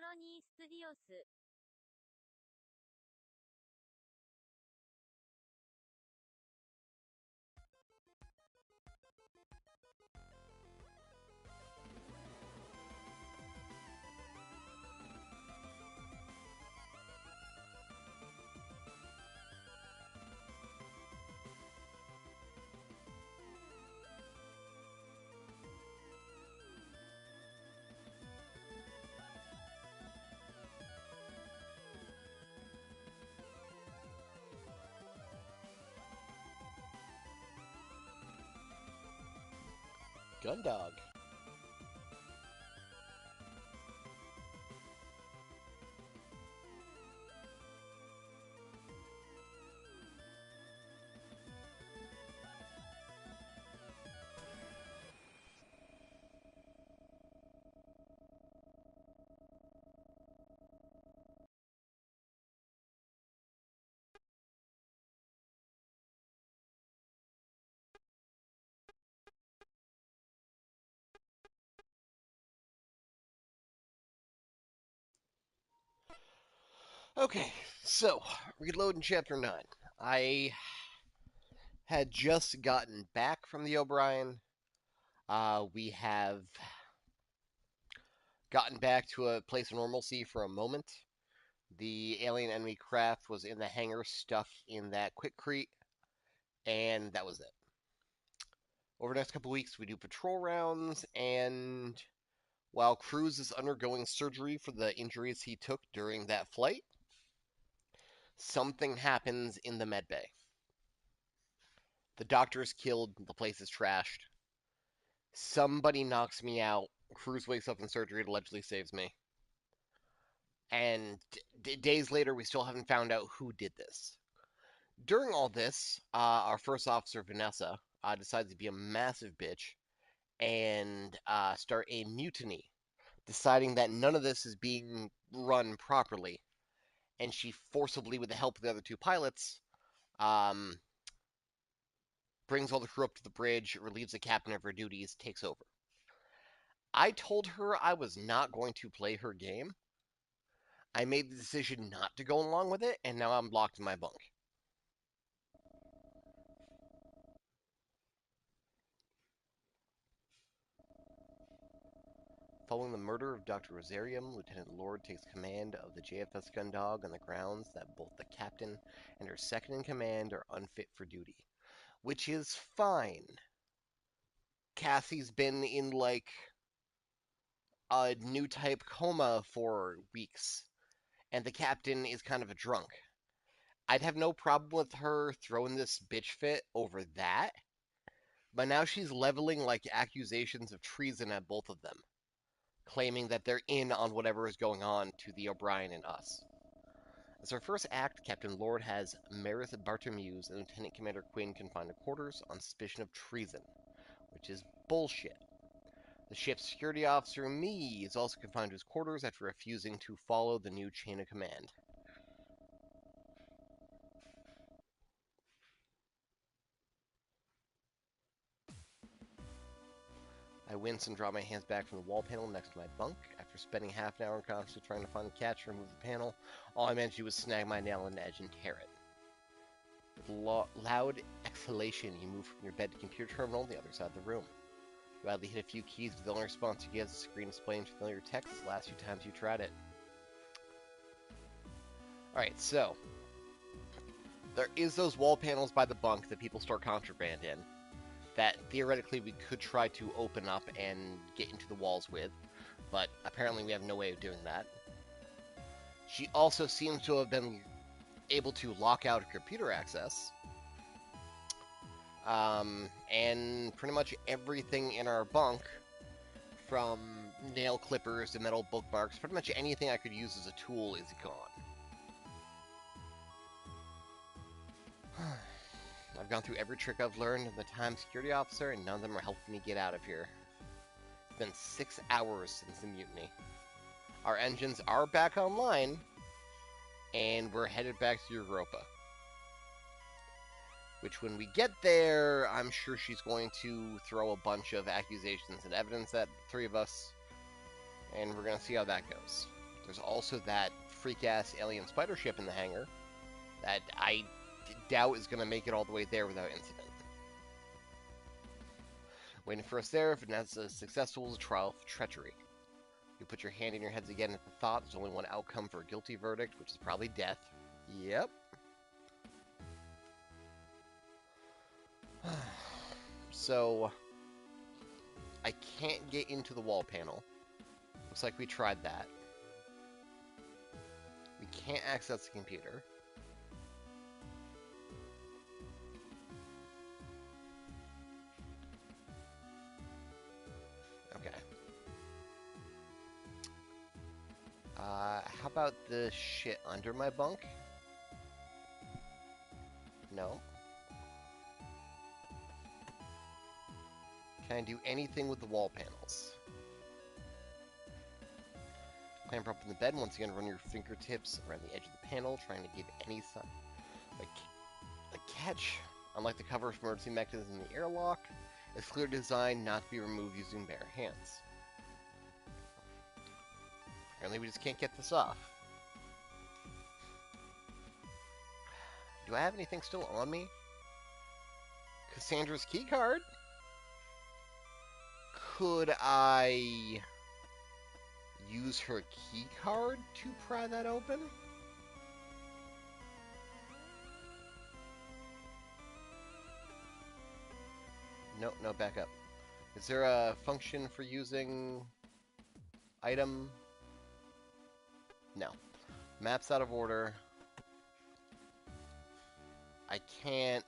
ロニースティオス Gundog. Okay, so reloading chapter 9. I had just gotten back from the O'Brien. We have gotten back to a place of normalcy for a moment. The alien enemy craft was in the hangar stuck in that quickcrete, and that was it. Over the next couple weeks, we do patrol rounds, and while Cruz is undergoing surgery for the injuries he took during that flight, something happens in the medbay. The doctor is killed, the place is trashed. Somebody knocks me out. Cruz wakes up in surgery and allegedly saves me. And days later, we still haven't found out who did this. During all this, our first officer, Vanessa, decides to be a massive bitch and start a mutiny, deciding that none of this is being run properly. And she forcibly, with the help of the other two pilots, brings all the crew up to the bridge, relieves the captain of her duties, takes over. I told her I was not going to play her game. I made the decision not to go along with it, and now I'm locked in my bunk. Following the murder of Dr. Rosarium, Lieutenant Lord takes command of the JFS Gundog on the grounds that both the captain and her second-in-command are unfit for duty. Which is fine. Cassie's been in, like, a new type coma for weeks, and the captain is kind of a drunk. I'd have no problem with her throwing this bitch fit over that, but now she's leveling, like, accusations of treason at both of them, claiming that they're in on whatever is going on to the O'Brien and us. As our first act, Captain Lord has Meredith Bartomuse and Lieutenant Commander Quinn confined to quarters on suspicion of treason, which is bullshit. The ship's security officer, Me, is also confined to his quarters after refusing to follow the new chain of command. I wince and draw my hands back from the wall panel next to my bunk. After spending half an hour constantly trying to find the catch and remove the panel, all I managed to do was snag my nail on the edge and tear it. With loud exhalation, you move from your bed to computer terminal on the other side of the room. You idly hit a few keys with the only response you get is a screen displaying familiar text the last few times you tried it. Alright, so there is those wall panels by the bunk that people store contraband in that theoretically we could try to open up and get into the walls with, but apparently we have no way of doing that. She also seems to have been able to lock out computer access, and pretty much everything in our bunk, from nail clippers to metal bookmarks, pretty much anything I could use as a tool is gone. I've gone through every trick I've learned as the time security officer, and none of them are helping me get out of here. It's been 6 hours since the mutiny. Our engines are back online, and we're headed back to Europa. Which, when we get there, I'm sure she's going to throw a bunch of accusations and evidence at the three of us, and we're going to see how that goes. There's also that freak-ass alien spider ship in the hangar that I doubt is going to make it all the way there without incident. Waiting for us there, if it's a successful trial of treachery. You put your hand in your heads again at the thought there's only one outcome for a guilty verdict, which is probably death. Yep. So, I can't get into the wall panel. Looks like we tried that. We can't access the computer. Okay. How about the shit under my bunk? No. Can I do anything with the wall panels? Clamp up in the bed, once again run your fingertips around the edge of the panel, trying to give any sign. A catch. Unlike the cover of emergency mechanism in the airlock, it's clearly designed not to be removed using bare hands. Apparently we just can't get this off. Do I have anything still on me? Cassandra's keycard? Could I use her keycard to pry that open? Nope, no, back up. Is there a function for using item? No. Map's out of order. I can't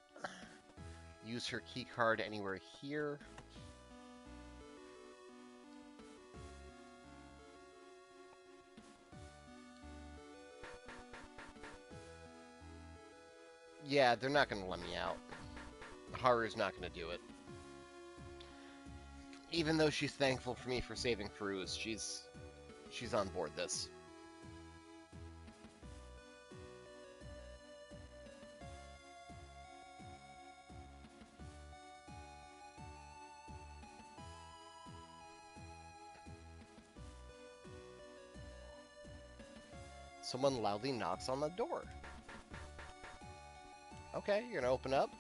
use her keycard anywhere here. Yeah, they're not going to let me out. Haru's not going to do it. Even though she's thankful for me for saving Cruz, she's on board this. Someone loudly knocks on the door. Okay, you're gonna open up.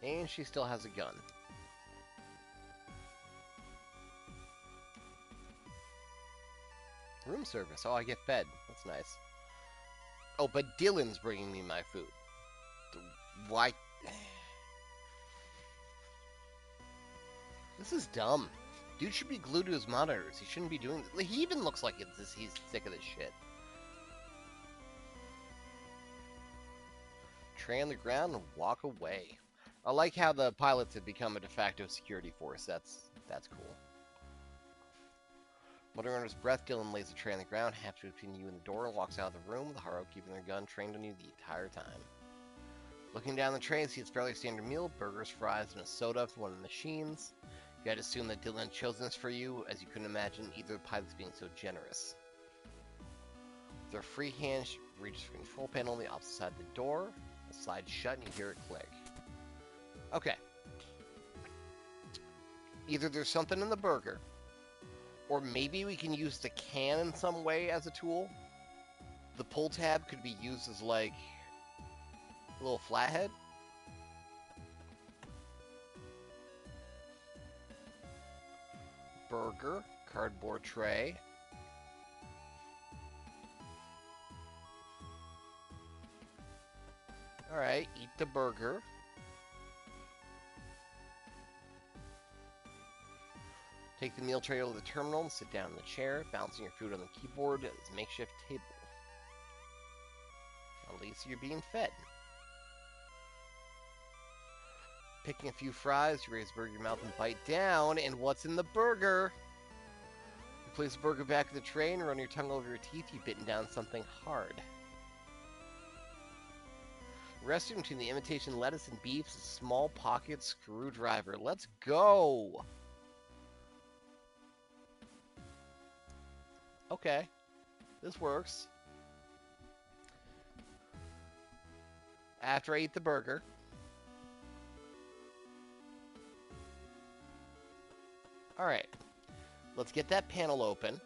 And she still has a gun. Room service. Oh, I get fed. That's nice. Oh, but Dylan's bringing me my food. Why? This is dumb. Dude should be glued to his monitors. He shouldn't be doing this. He even looks like he's sick of this shit. Tray on the ground and walk away. I like how the pilots have become a de facto security force. That's cool. Muttering under his breath, Dylan lays the tray on the ground, half between you and the door, and walks out of the room, with Haru keeping their gun trained on you the entire time. Looking down the tray, you see it's a fairly standard meal, burgers, fries, and a soda from one of the machines. You had to assume that Dylan had chosen this for you, as you couldn't imagine either of the pilots being so generous. With her free hand, she reaches for the control panel on the opposite side of the door. The slide's shut, and you hear it click. Okay. Either there's something in the burger, or maybe we can use the can in some way as a tool. The pull tab could be used as, like, a little flathead. Burger, cardboard tray. Alright, eat the burger. Take the meal tray over to the terminal and sit down in the chair, balancing your food on the keyboard at this makeshift table. At least you're being fed. Picking a few fries, you raise the burger in your mouth and bite down, and what's in the burger? You place the burger back in the tray and run your tongue over your teeth, you've bitten down something hard. Resting between the imitation lettuce and beef is a small pocket screwdriver. Let's go! Okay, this works. After I eat the burger, Alright, let's get that panel open.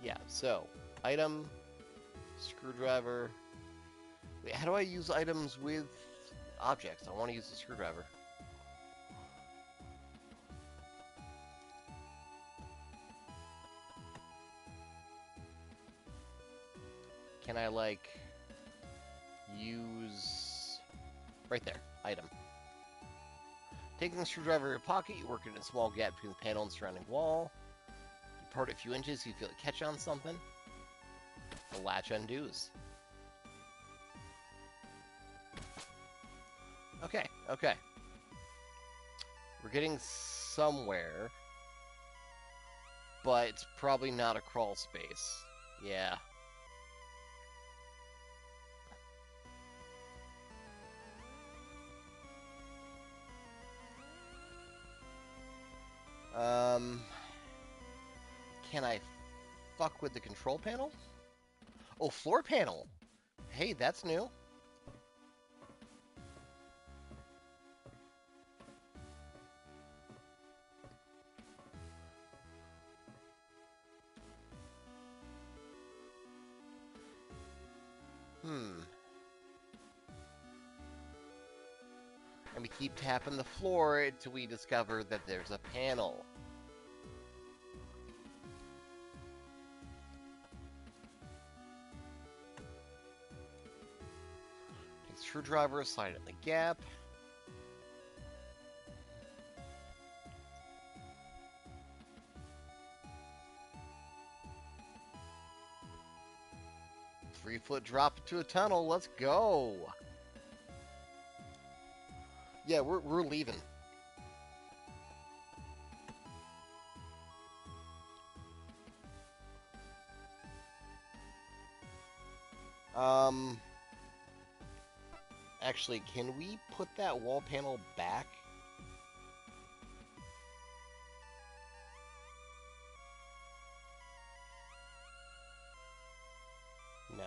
Yeah, so, item, screwdriver. Wait, how do I use items with objects? I want to use the screwdriver. Can I, like, use... Right there, item. Taking the screwdriver in your pocket, you work in a small gap between the panel and surrounding wall. You part it a few inches so you feel it catch on something. The latch undoes. Okay, okay. We're getting somewhere, but it's probably not a crawl space. Yeah. Can I fuck with the control panel? Oh, floor panel. Hey, that's new. And we keep tapping the floor until we discover that there's a panel. Take the screwdriver, slide it in the gap. Three-foot drop into a tunnel. Let's go. Yeah, we're leaving. Actually, can we put that wall panel back? No.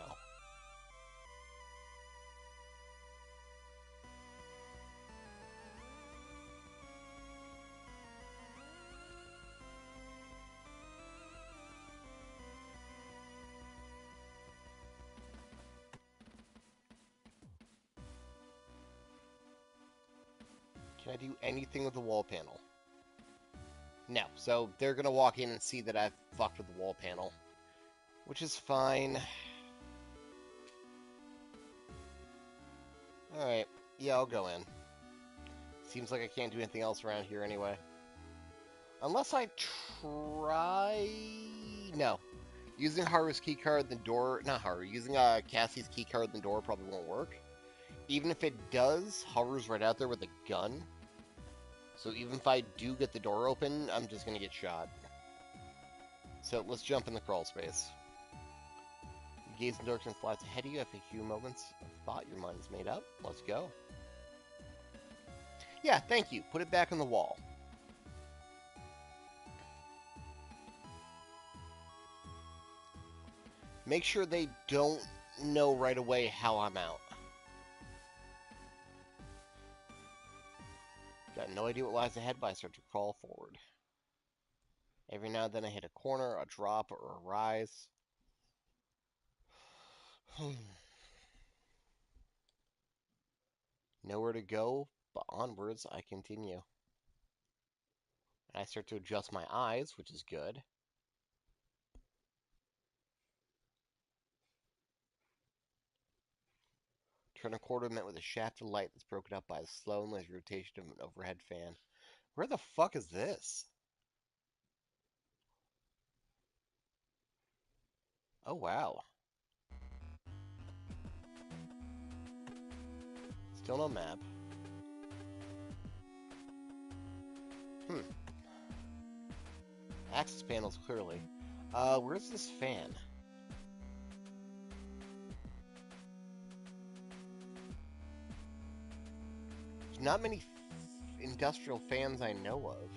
Can I do anything with the wall panel? No. So they're going to walk in and see that I've fucked with the wall panel, which is fine. Alright. Yeah, I'll go in. Seems like I can't do anything else around here anyway. Unless I try... No. Using Haru's keycard in the door... Not Haru. Using Cassie's keycard in the door probably won't work. Even if it does, Haru's right out there with a gun. So even if I do get the door open, I'm just going to get shot. So let's jump in the crawl space. You gaze in darkness lies ahead of you after a few moments of thought. Your mind is made up. Let's go. Yeah, thank you. Put it back on the wall. Make sure they don't know right away how I'm out. Got no idea what lies ahead, but I start to crawl forward. Every now and then I hit a corner, a drop, or a rise. Nowhere to go, but onwards I continue. And I start to adjust my eyes, which is good. Turn a corner met with a shaft of light that's broken up by the slow and lazy rotation of an overhead fan. Where the fuck is this? Oh, wow. Still no map. Access panels, clearly. Where's this fan? There's not many industrial fans I know of.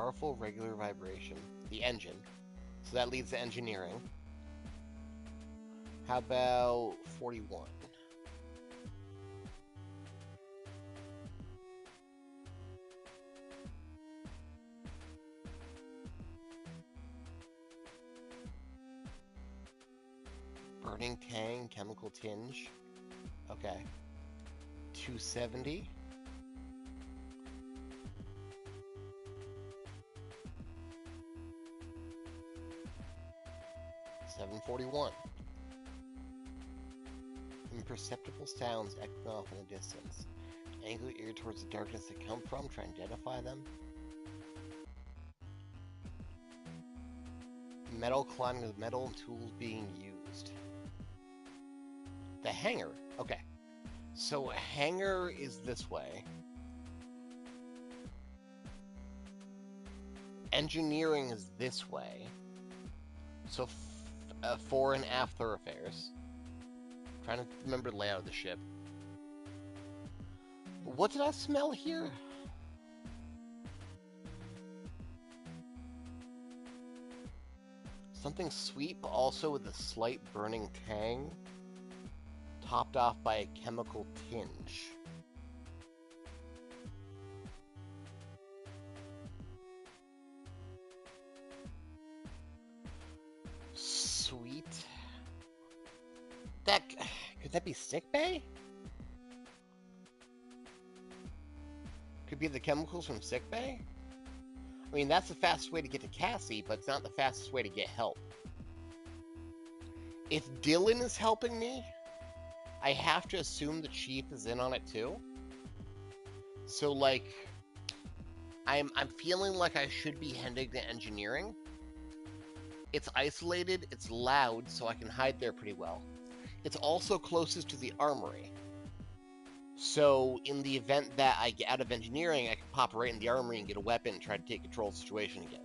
powerful regular vibration. The engine. So that leads to engineering. How about 41? Burning tang, chemical tinge. Okay. 270. 741. Imperceptible sounds echoing off in the distance. Angle your ear towards the darkness they come from. Try and identify them. Metal climbing with metal and tools being used. The hangar. Okay. So hangar is this way. Engineering is this way. So fore and aft thoroughfares. Trying to remember the layout of the ship. What did I smell here? Something sweet, but also with a slight burning tang, topped off by a chemical tinge. Sweet. Could that be sickbay? Could be the chemicals from sickbay? I mean, that's the fastest way to get to Cassie, but it's not the fastest way to get help. If Dylan is helping me, I have to assume the chief is in on it too. So, like, I'm feeling like I should be heading to engineering. It's isolated, it's loud, so I can hide there pretty well. It's also closest to the armory. So, in the event that I get out of engineering, I can pop right in the armory and get a weapon and try to take control of the situation again.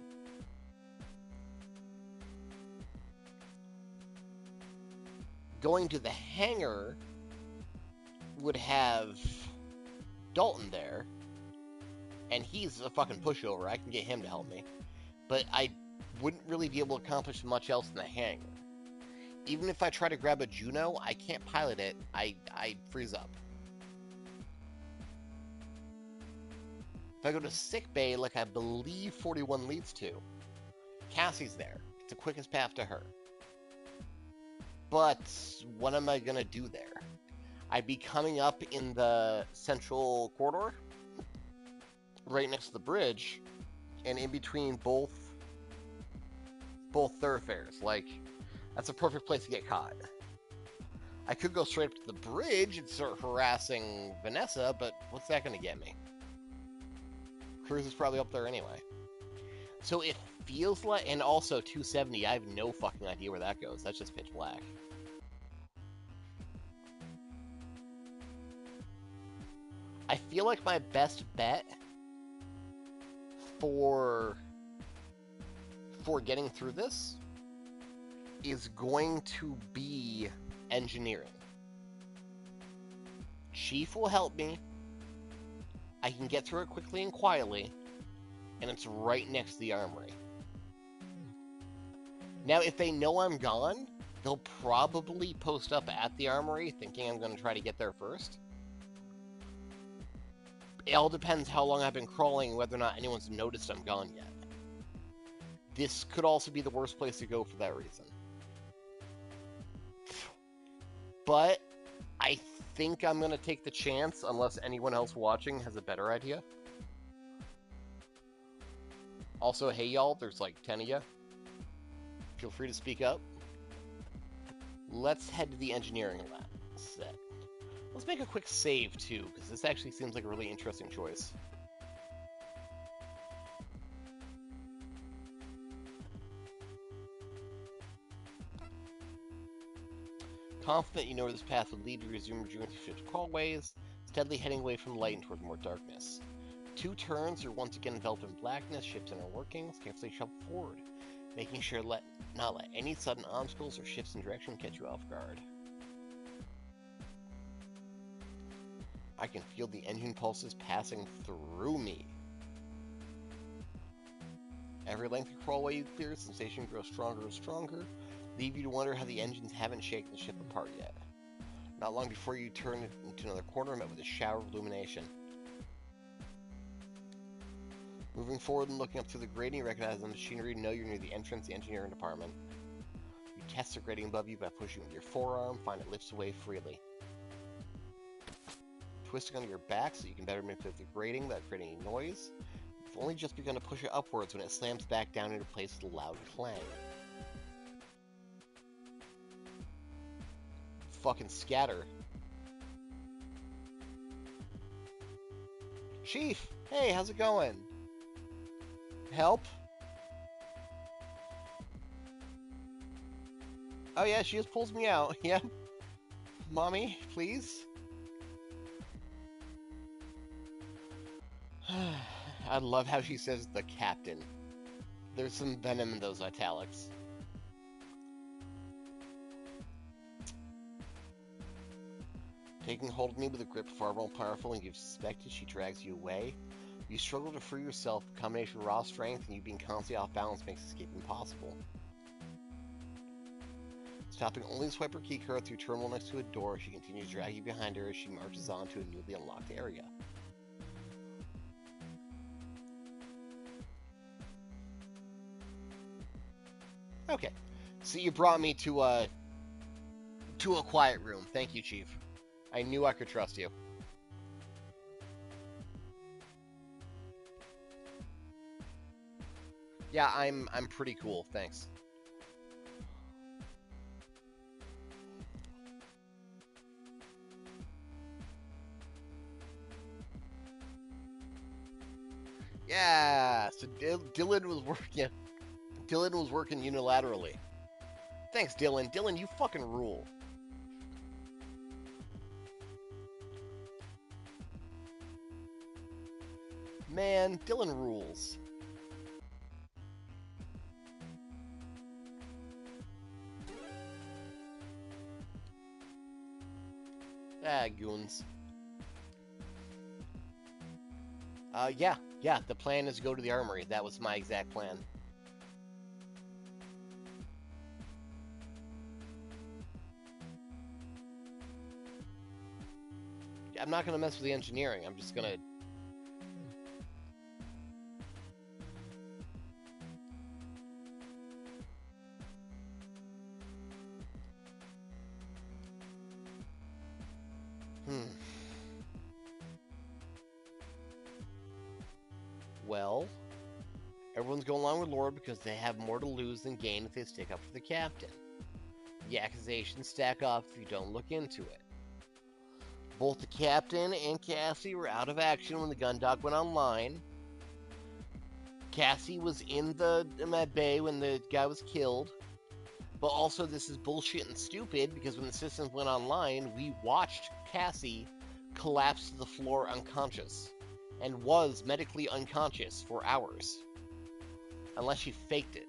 Going to the hangar would have Dalton there, and he's a fucking pushover. I can get him to help me. But I wouldn't really be able to accomplish much else in the hangar. Even if I try to grab a Juno, I can't pilot it. I freeze up. If I go to sickbay, like I believe 41 leads to, Cassie's there. It's the quickest path to her. But what am I going to do there? I'd be coming up in the central corridor, right next to the bridge, and in between both thoroughfares. Like, that's a perfect place to get caught. I could go straight up to the bridge and start harassing Vanessa, but what's that going to get me? Cruz is probably up there anyway. So it feels like, and also 270, I have no fucking idea where that goes. That's just pitch black. I feel like my best bet for getting through this is going to be engineering. Chief will help me. I can get through it quickly and quietly, and it's right next to the armory. Now, if they know I'm gone, they'll probably post up at the armory, thinking I'm going to try to get there first. It all depends how long I've been crawling and whether or not anyone's noticed I'm gone yet. This could also be the worst place to go for that reason. But I think I'm going to take the chance, unless anyone else watching has a better idea. Also, hey y'all, there's like 10 of you. Feel free to speak up. Let's head to the engineering lab set. Let's make a quick save too, because this actually seems like a really interesting choice. Confident you know where this path would lead to, resume your journey through ship's crawlways, steadily heading away from light and toward more darkness. 2 turns, you're once again enveloped in blackness, ship's inner workings, carefully shuffle forward, making sure not let any sudden obstacles or shifts in direction catch you off guard. I can feel the engine pulses passing through me. Every length of crawlway you clear, sensation grows stronger and stronger, leave you to wonder how the engines haven't shaken the ship apart yet. Not long before you turn into another corner, met with a shower of illumination. Moving forward and looking up through the grating, you recognize the machinery, know you're near the entrance to the engineering department. You test the grating above you by pushing with your forearm, find it lifts away freely. Twisting on your back so you can better manipulate the grating without creating any noise. You've only just begun to push it upwards when it slams back down into place with a loud clang. Fucking scatter. Chief! Hey, how's it going? Help? Oh yeah, she just pulls me out. Yeah. Mommy, please? I love how she says the captain. There's some venom in those italics. Taking hold of me with a grip far more powerful than you've suspected, she drags you away. You struggle to free yourself. The combination of raw strength and you being constantly off balance makes escape impossible. Stopping only to swipe her keycard through a terminal next to a door, she continues to drag you behind her as she marches on to a newly unlocked area. Okay, so you brought me to a quiet room. Thank you, Chief. I knew I could trust you. Yeah, I'm pretty cool, thanks. Yeah, so Dylan was working. Dylan was working unilaterally. Thanks, Dylan. Dylan, you fucking rule. Man, Dylan rules. Ah, goons. Yeah, the plan is to go to the armory. That was my exact plan. I'm not gonna mess with the engineering. I'm just gonna... Well, everyone's going along with Lord because they have more to lose than gain if they stick up for the captain. The accusations stack up if you don't look into it. Both the captain and Cassie were out of action when the Gundog went online. Cassie was in that bay when the guy was killed. But also, this is bullshit and stupid because when the systems went online, we watched Cassie collapse to the floor unconscious. And was medically unconscious for hours. Unless she faked it.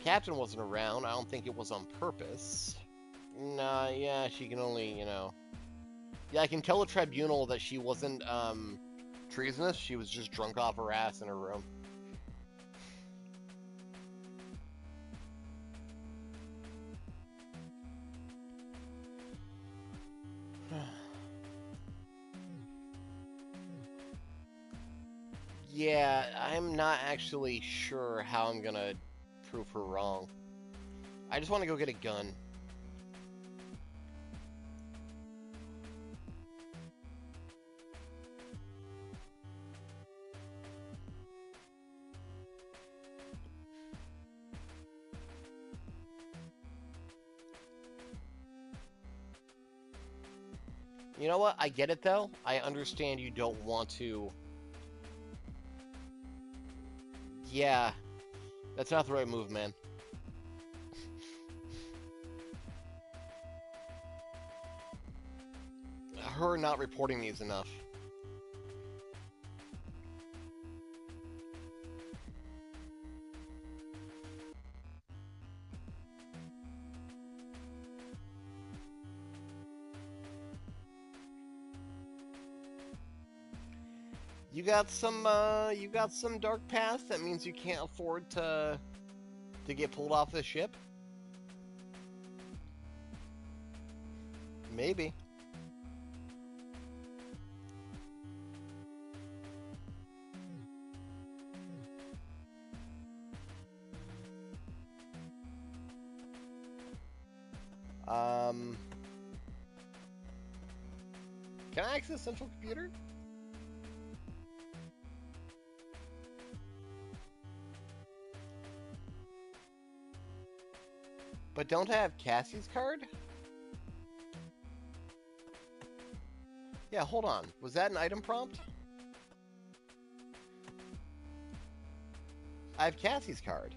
Captain wasn't around. I don't think it was on purpose. Nah, yeah, she can only, Yeah, I can tell the tribunal that she wasn't, treasonous. She was just drunk off her ass in her room. Yeah, I'm not actually sure how I'm gonna prove her wrong. I just want to go get a gun. You know what? I get it, though. I understand you don't want to... Yeah. That's not the right move, man. Her not reporting me is enough. you got some dark past that means you can't afford to get pulled off the ship? Maybe. Um, can I access central computer? But don't I have Cassie's card? Yeah, hold on. Was that an item prompt? I have Cassie's card.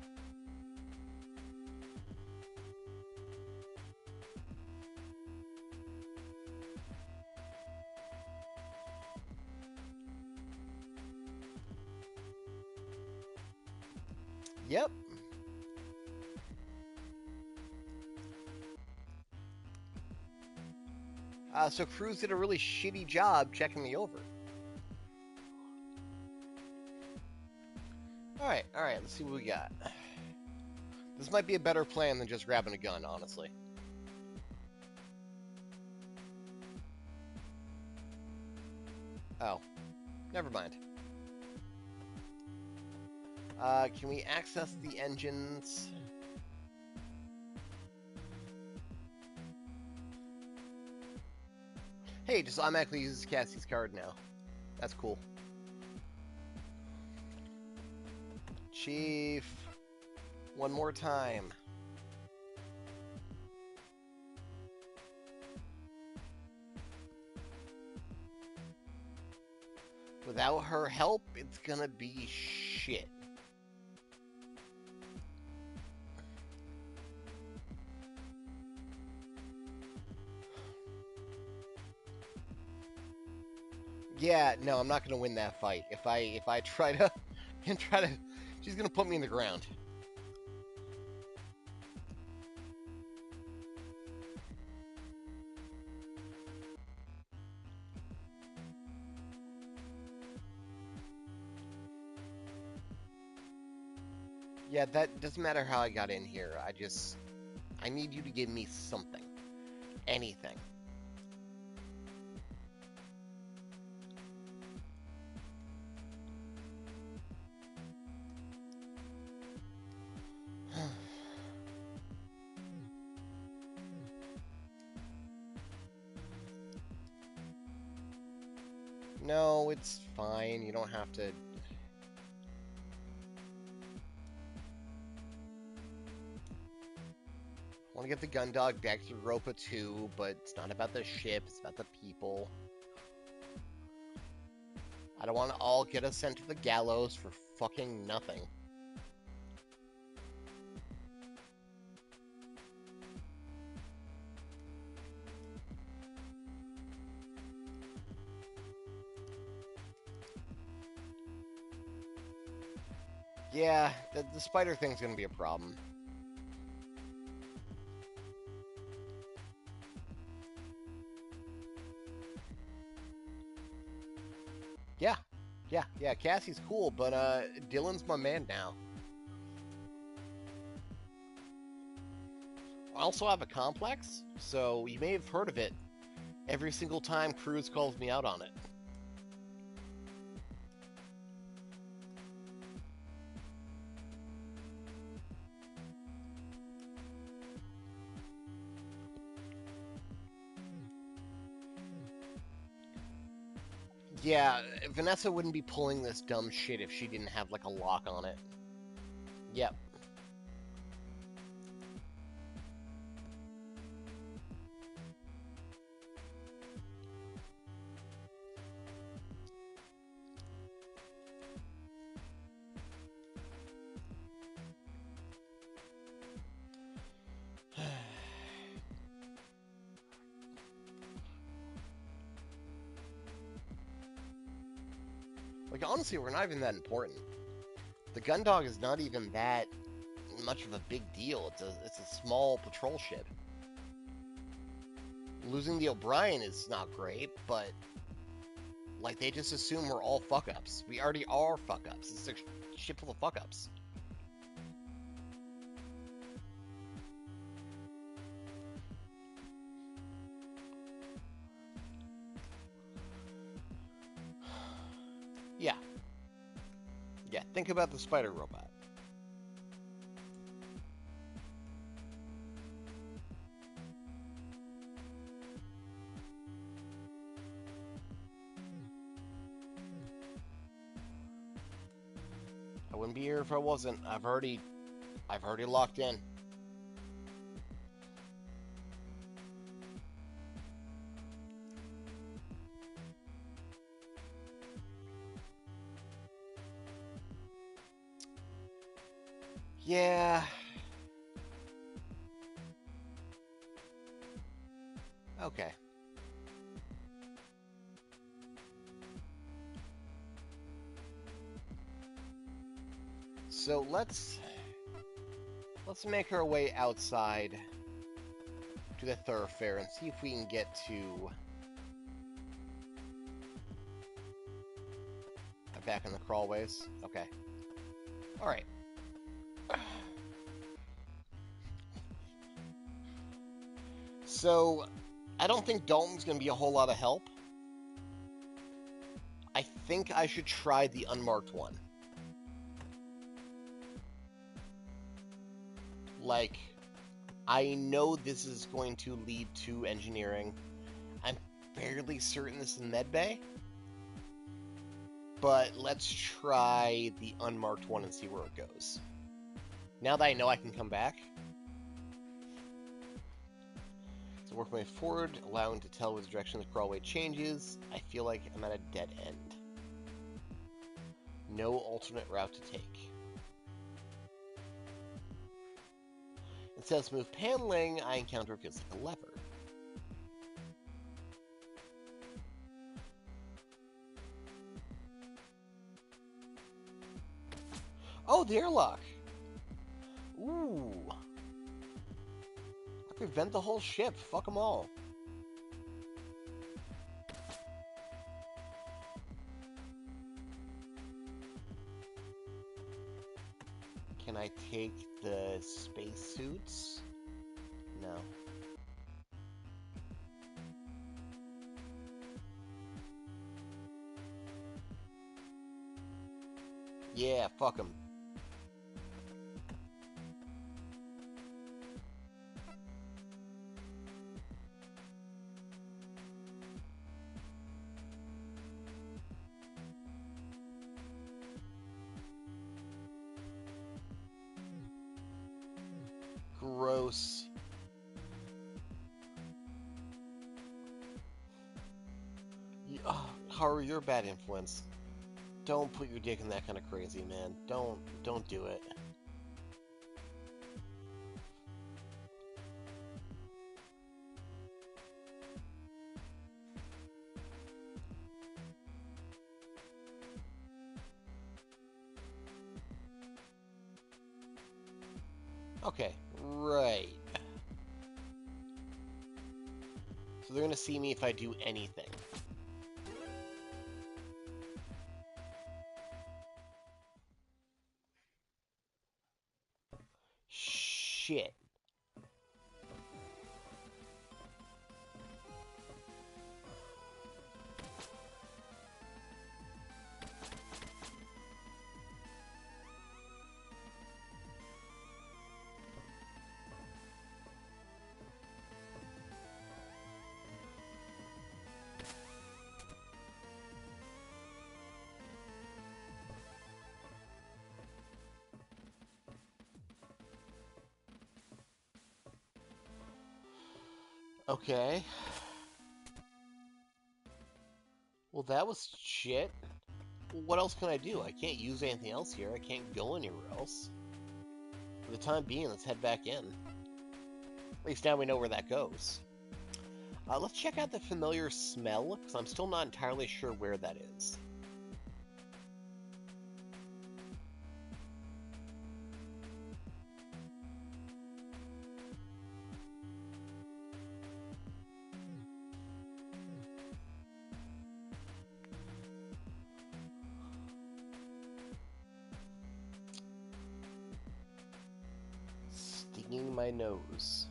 Yep. So Cruz did a really shitty job checking me over. Alright, let's see what we got. This might be a better plan than just grabbing a gun, honestly. Oh, never mind. Can we access the engines? Hey, just automatically uses Cassie's card now. That's cool. Chief, one more time. Without her help, it's gonna be shit. Yeah, no, I'm not gonna win that fight. If I try to she's gonna put me in the ground. Yeah, that doesn't matter how I got in here. I need you to give me something. Anything. No, it's fine. You don't have to. I want to get the Gundog back to Europa too, but it's not about the ship, it's about the people. I don't want to all get us sent to the gallows for fucking nothing. Yeah, the spider thing's gonna be a problem. Yeah, Cassie's cool, but Dylan's my man now. I also have a complex, so you may have heard of it every single time Cruz calls me out on it. Yeah, Vanessa wouldn't be pulling this dumb shit if she didn't have, like, a lock on it. Yep. Like, honestly, we're not even that important. The Gundog is not even that much of a big deal. It's a small patrol ship. Losing the O'Brien is not great, but Like, they just assume we're all fuck-ups. We already are fuck-ups. It's a ship full of fuck-ups. Yeah. Yeah, think about the spider robot. I wouldn't be here if I wasn't. I've already locked in. Yeah. Okay. So let's make our way outside to the thoroughfare and see if we can get to back in the crawlways. Okay. All right. So I don't think Dalton's going to be a whole lot of help. I think I should try the unmarked one. Like, I know this is going to lead to engineering. I'm fairly certain this is medbay. But let's try the unmarked one and see where it goes. Now that I know I can come back. So work my way forward, allowing to tell which direction the crawlway changes. I feel like I'm at a dead end. No alternate route to take. Instead of smooth paneling, I encounter what feels like a lever. Oh, the airlock! Ooh. I could vent the whole ship. Fuck them all. Can I take the spacesuits? No. Yeah, fuck them. Gross. Haru, you're a bad influence. Don't put your dick in that kind of crazy, man. Don't do it. Okay, right. So they're gonna see me if I do anything. Shit. Okay. Well, that was shit. Well, what else can I do? I can't use anything else here. I can't go anywhere else. For the time being, let's head back in. At least now we know where that goes. Let's check out the familiar smell, because I'm still not entirely sure where that is. my nose.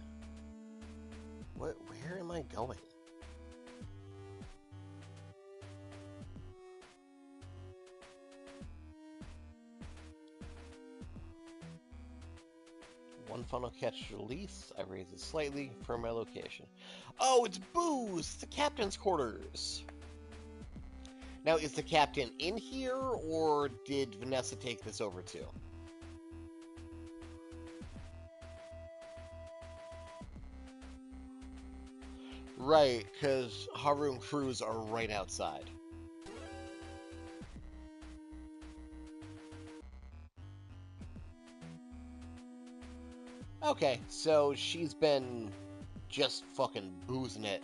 Where am I going? One funnel catch release. I raise it slightly for my location. Oh, it's booze! The captain's quarters! Now, is the captain in here, or did Vanessa take this over too? Right, because Haru and Cruz are right outside. Okay, so she's been just fucking boozing it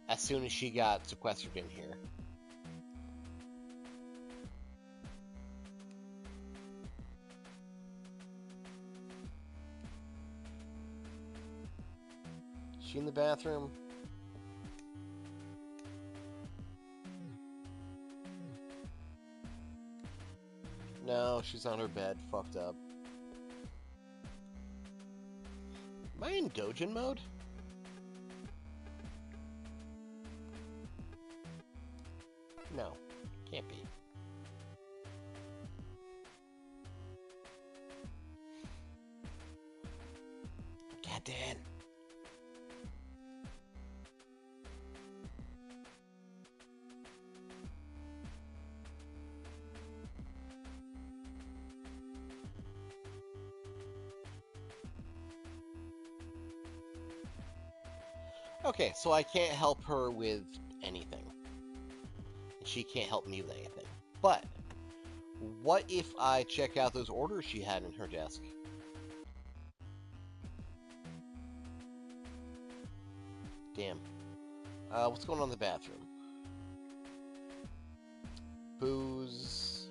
as soon as she got sequestered in here. Is she in the bathroom? No, she's on her bed, fucked up. Am I in Dojin mode? No, can't be. Captain! Okay, so I can't help her with anything. She can't help me with anything. But, what if I check out those orders she had in her desk? Damn. What's going on in the bathroom? Booze.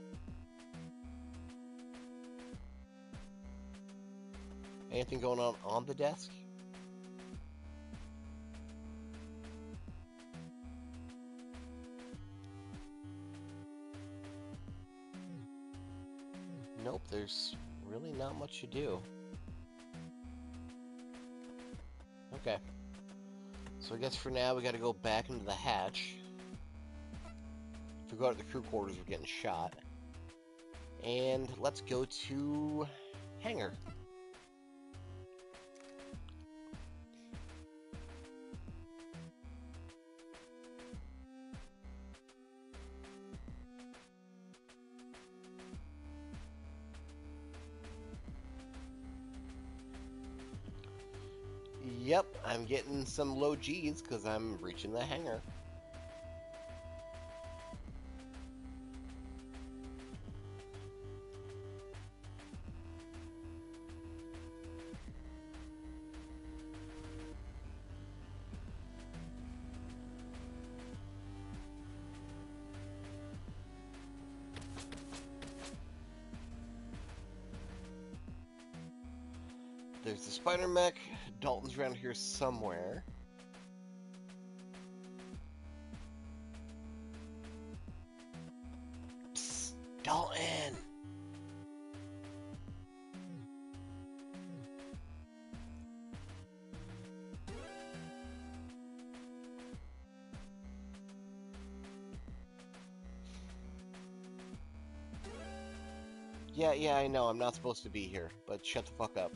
Anything going on the desk? Nope, there's really not much to do. Okay. So I guess for now we gotta go back into the hatch. If we go out to the crew quarters, we're getting shot. And let's go to hangar. Yep, I'm getting some low G's because I'm reaching the hangar. There's the spider mech. Dalton's around here somewhere. Psst, Dalton! Yeah, I know, I'm not supposed to be here, but shut the fuck up.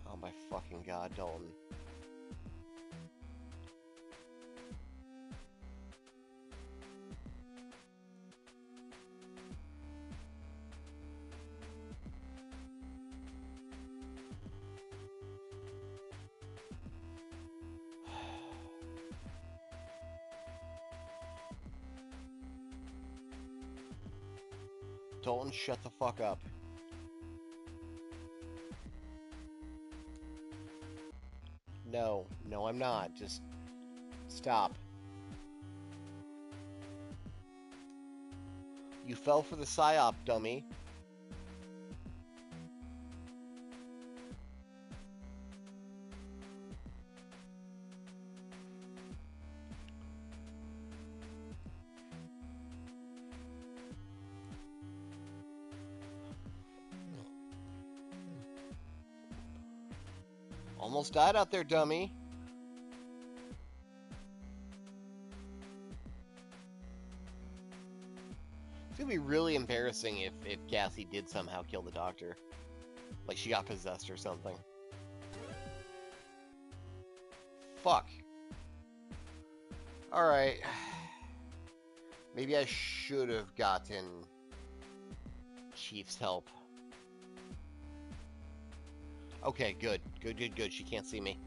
Oh my fucking god, Dalton. Dalton, shut the fuck up. No, I'm not. Just stop. You fell for the psyop, dummy. Almost died out there, dummy. It's gonna be really embarrassing if Cassie did somehow kill the doctor. Like she got possessed or something. Fuck. Alright. Maybe I should have gotten Chief's help. Okay, good. Good. She can't see me.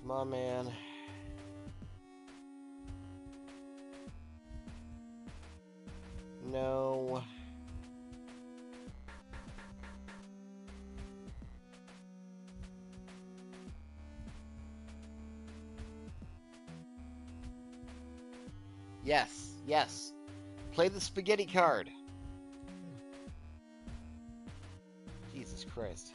Come on, man. No. Yes. Play the spaghetti card. Jesus Christ.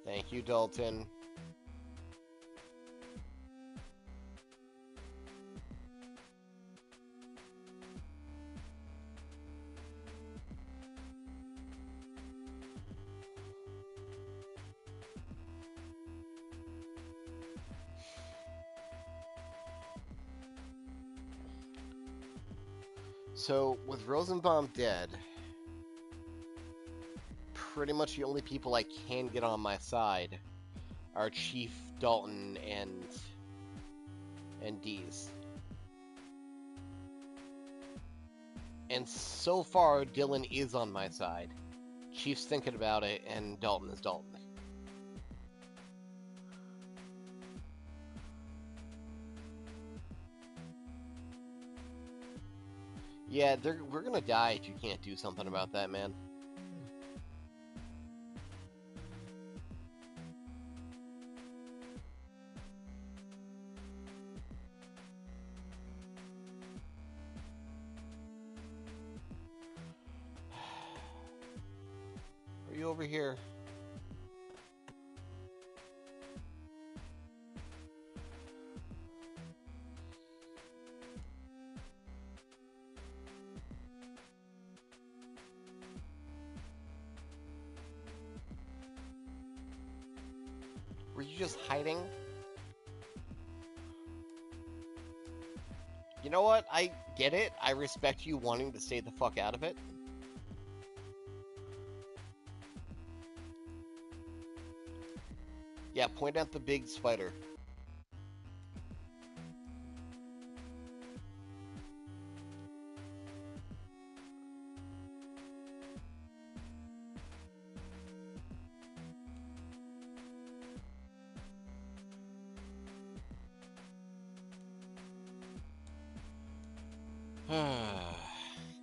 Thank you, Dalton. So, with Rosenbaum dead, pretty much the only people I can get on my side are Chief, Dalton, and Dees. And so far, Dylan is on my side. Chief's thinking about it, and Dalton is Dalton. Yeah, we're gonna die if you can't do something about that, man. Are you over here? Were you just hiding? You know what? I get it. I respect you wanting to stay the fuck out of it. Yeah, point out the big spider.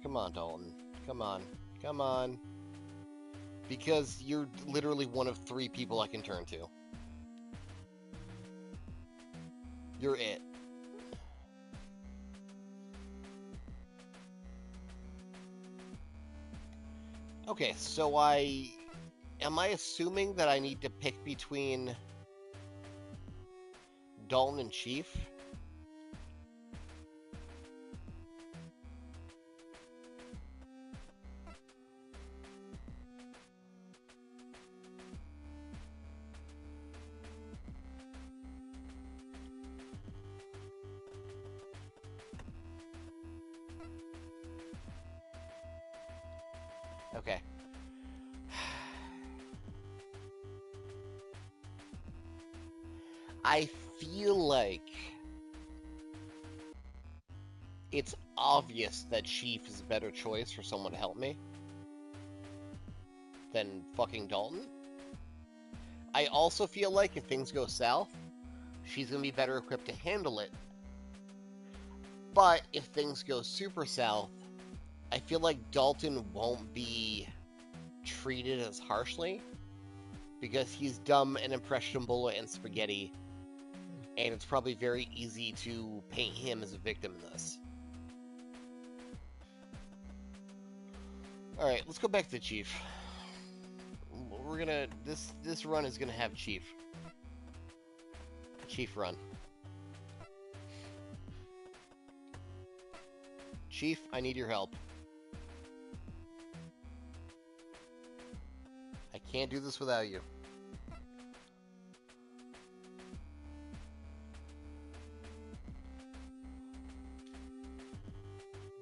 Come on, Dalton. Come on. Because you're literally one of 3 people I can turn to. You're it. Okay, so am I assuming that I need to pick between Dalton and Chief? Okay. I feel like it's obvious that Chief is a better choice for someone to help me than fucking Dalton. I also feel like if things go south, she's going to be better equipped to handle it. But if things go super south, I feel like Dalton won't be treated as harshly because he's dumb and impressionable and spaghetti, and it's probably very easy to paint him as a victim in this. Alright, let's go back to the Chief. We're gonna... This run is gonna have Chief. Chief run. Chief, I need your help. I can't do this without you.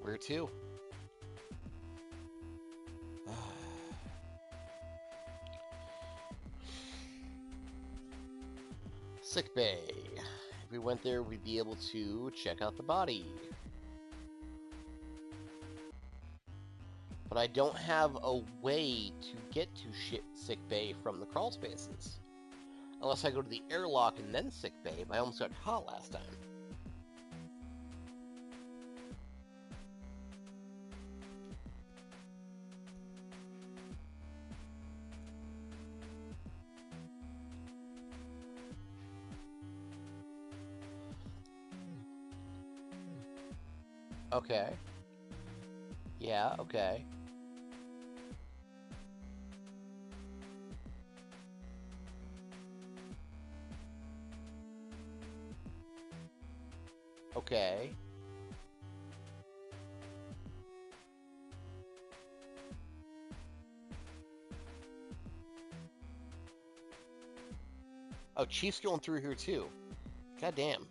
Where to? Sick bay. If we went there, we'd be able to check out the body. But I don't have a way to get to sick bay from the crawl spaces. Unless I go to the airlock and then sick bay, but I almost got caught last time. Okay. Yeah, okay. Okay. Oh, Chief's going through here too. God damn.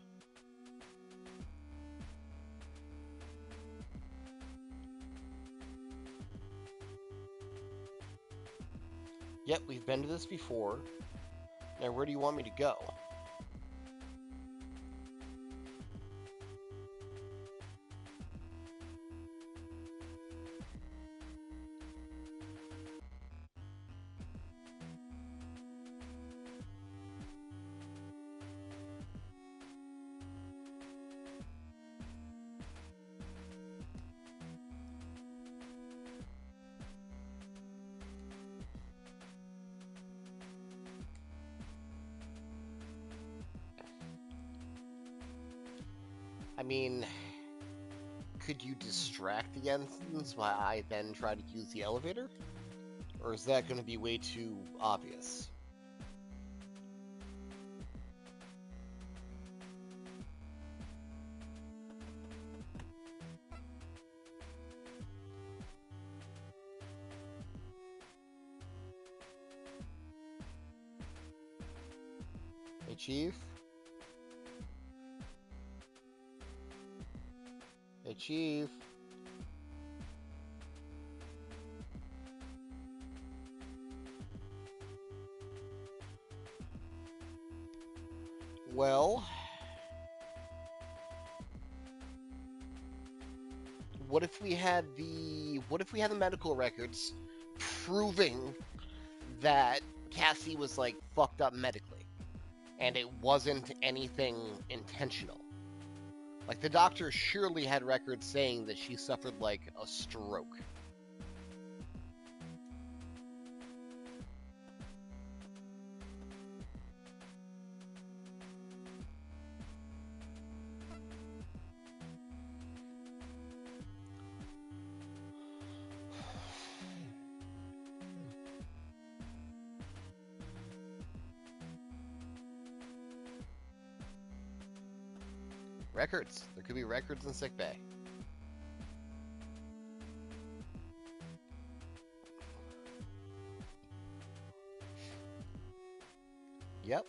Yep, we've been to this before. Now, where do you want me to go? I mean, could you distract the ensigns while I then try to use the elevator? Or is that going to be way too obvious? Hey, Chief? Hey, Chief? Well, what if we had the medical records proving that Cassie was like fucked up medically and it wasn't anything intentional? Like the doctor surely had records saying that she suffered like a stroke. Records. There could be records in sickbay. Yep.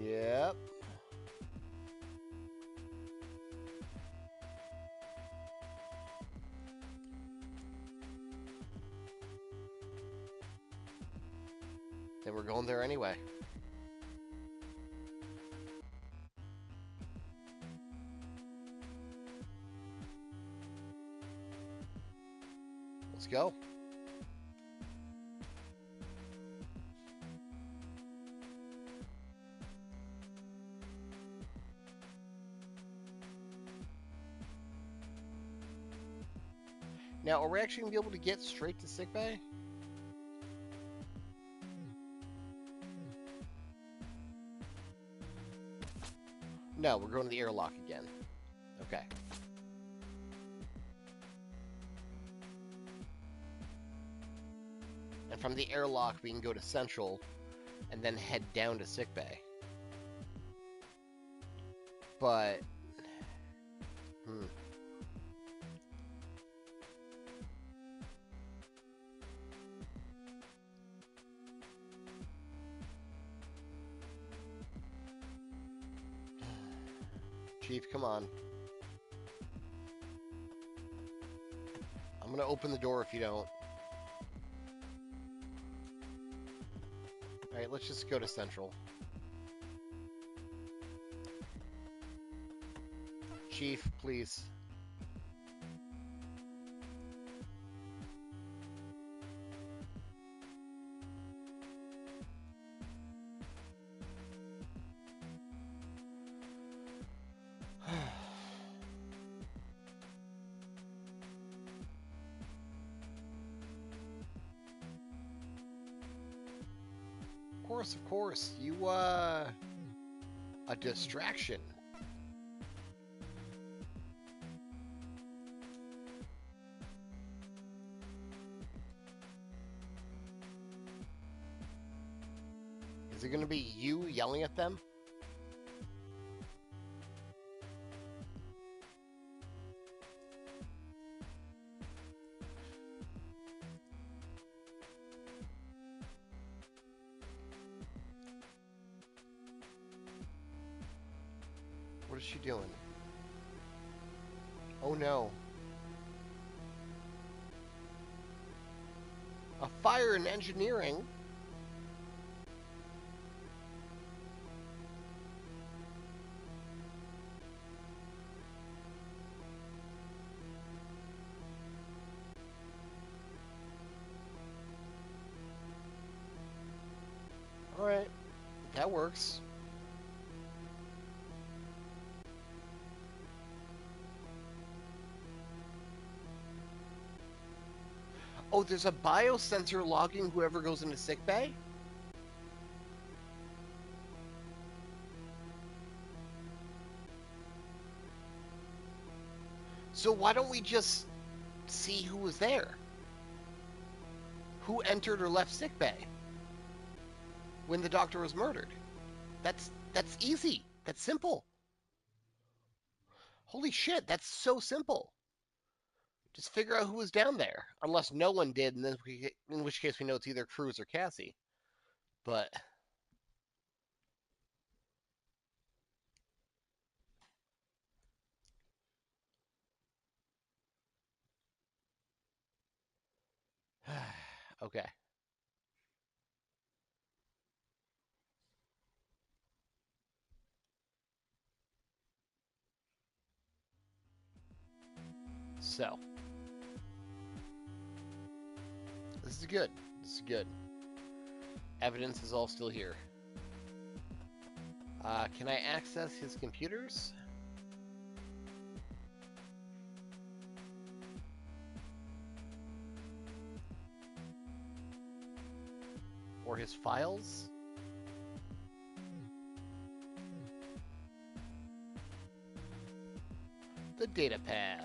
Yep. Then we're going there anyway. Let's go. Now, are we actually going to be able to get straight to sickbay? No, we're going to the airlock again. Okay. And from the airlock, we can go to Central and then head down to sickbay. But... Chief, come on. I'm going to open the door if you don't. Alright, let's just go to Central. Chief, please. Of course. You, a distraction. Is it going to be you yelling at them? What is she doing? Oh no. A fire in engineering? Alright. That works. Oh, there's a biosensor logging whoever goes into sickbay? So why don't we just see who was there? Who entered or left sickbay when the doctor was murdered? That's easy. That's simple. Holy shit, that's so simple. Just figure out who was down there. Unless no one did, and then in which case we know it's either Cruz or Cassie. But... okay. So. This is good. This is good. Evidence is all still here. Can I access his computers? Or his files? The data pad.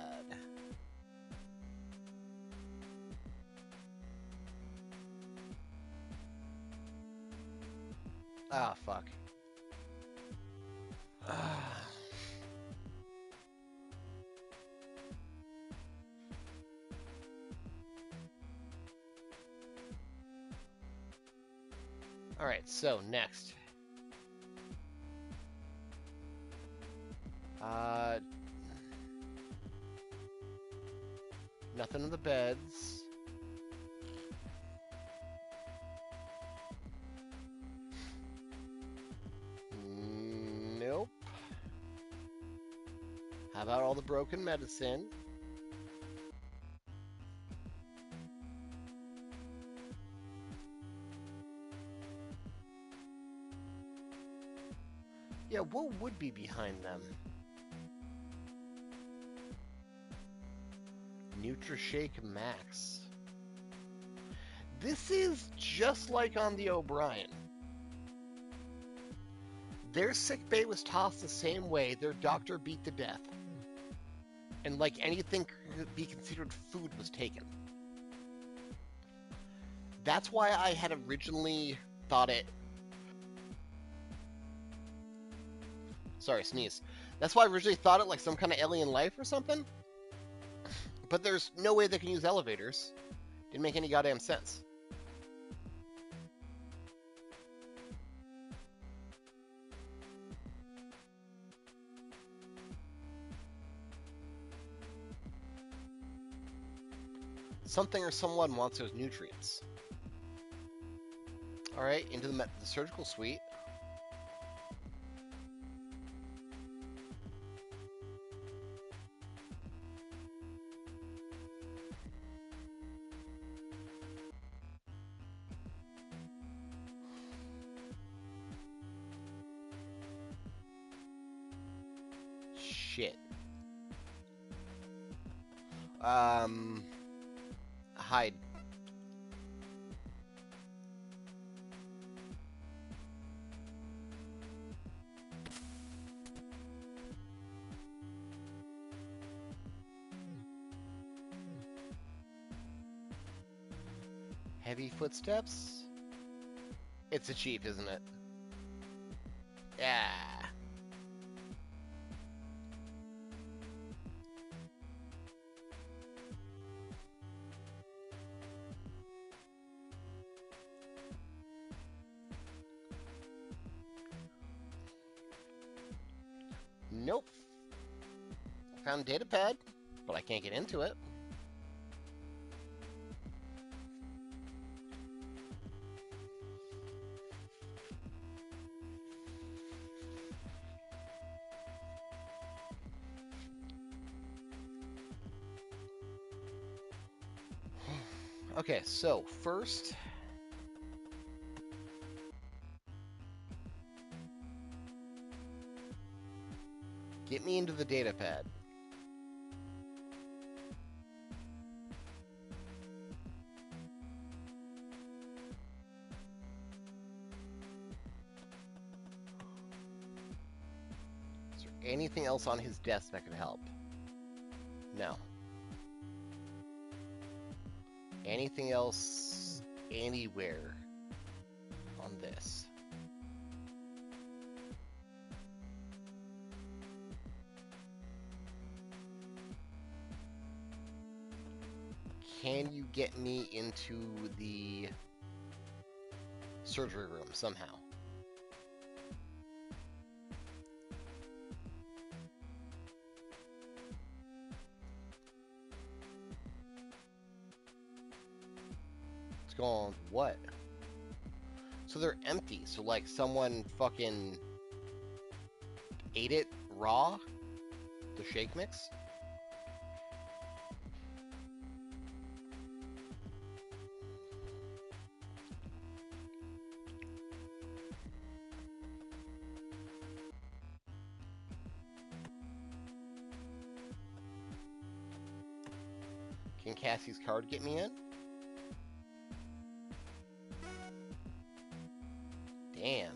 Ah, fuck. Alright, so next. Nothing in the beds. Nope. How about all the broken medicine? Yeah, what would be behind them? NutriShake Max. This is just like on the O'Brien. Their sick bay was tossed the same way their doctor beat to death. And like anything could be considered food was taken. That's why I had originally thought it... Sorry, sneeze. That's why I originally thought it like some kind of alien life or something. But there's no way they can use elevators. Didn't make any goddamn sense. Something or someone wants those nutrients. Alright, into the surgical suite. Shit. Hide. Heavy footsteps? It's a chief, isn't it? Yeah. Nope. Found a datapad, but I can't get into it. Okay, so first... get me into the datapad. Is there anything else on his desk that could help? No. Anything else anywhere on this? Can you get me into the surgery room somehow? It's going, what? So they're empty, so like someone fucking ate it raw? The shake mix? Can Cassie's card get me in? Damn.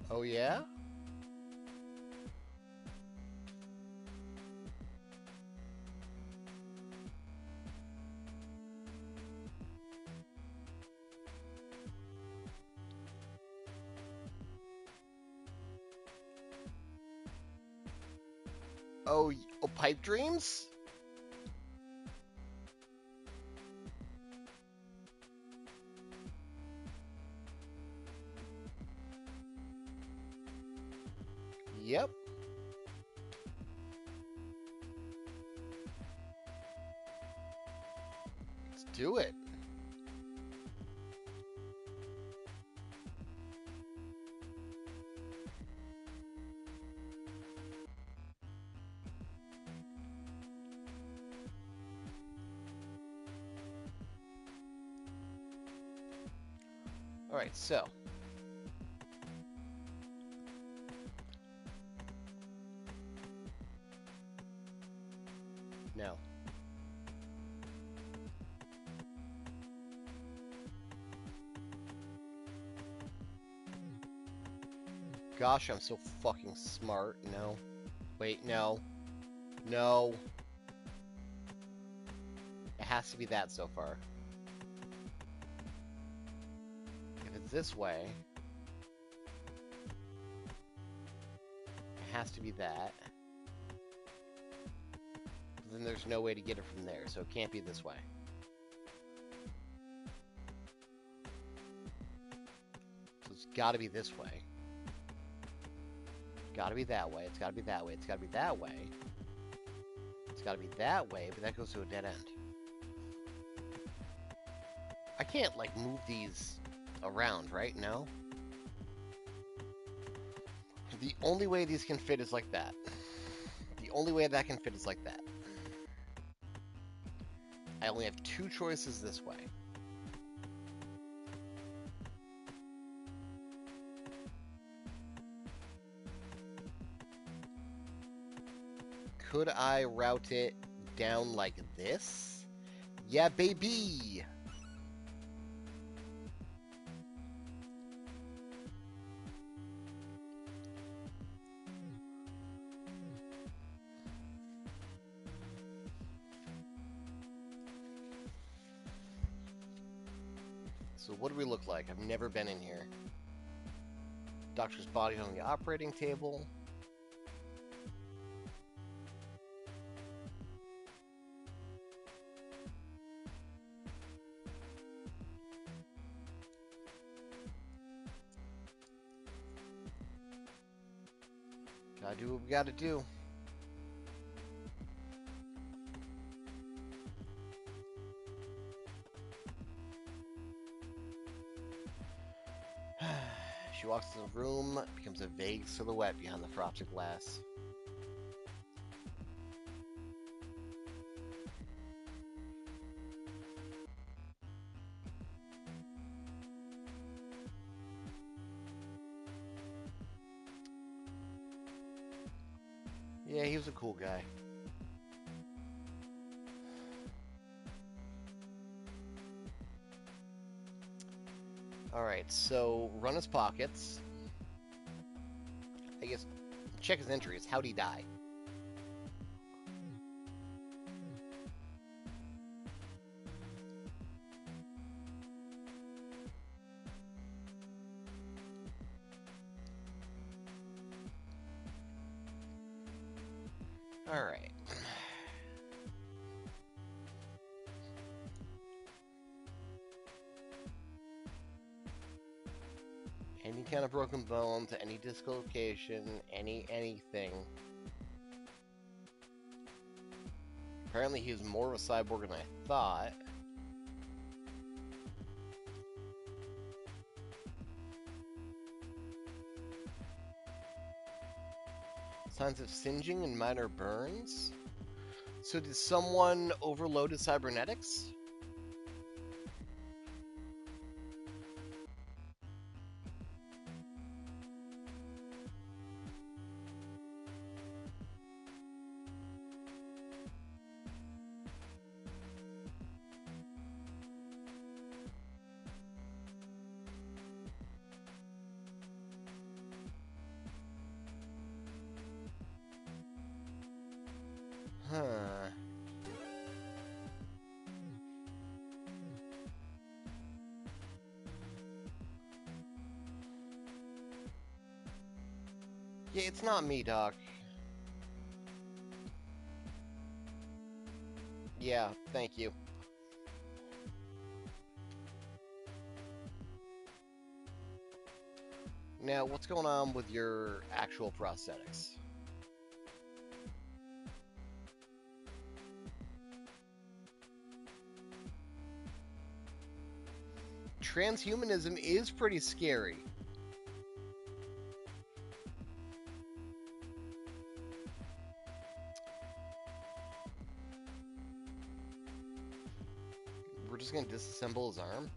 Oh yeah? Oh, pipe dreams? Yep. Let's do it. Alright, so. No. Gosh, I'm so fucking smart. No. Wait, no. No. It has to be that so far. If it's this way, it has to be that. But then there's no way to get it from there, so it can't be this way. So it's gotta be this way. Gotta be that way. It's gotta be that way. It's gotta be that way. It's gotta be that way, but that goes to a dead end. I can't, like, move these around, right? No? The only way these can fit is like that. The only way that can fit is like that. I only have two choices this way. Could I route it down like this? Yeah, baby! So what do we look like? I've never been in here. Doctor's body on the operating table. Gotta do what we gotta do. She walks into the room, becomes a vague silhouette behind the frosted glass. Yeah, he was a cool guy. Alright, so run his pockets. I guess check his injuries. How'd he die? Alright. Any kind of broken bones, any dislocation, anything. Apparently he was more of a cyborg than I thought. Signs of singeing and minor burns. So did someone overload his cybernetics? Huh. Yeah, it's not me, Doc. Yeah, thank you. Now, what's going on with your actual prosthetics? Transhumanism is pretty scary. We're just gonna disassemble his arm?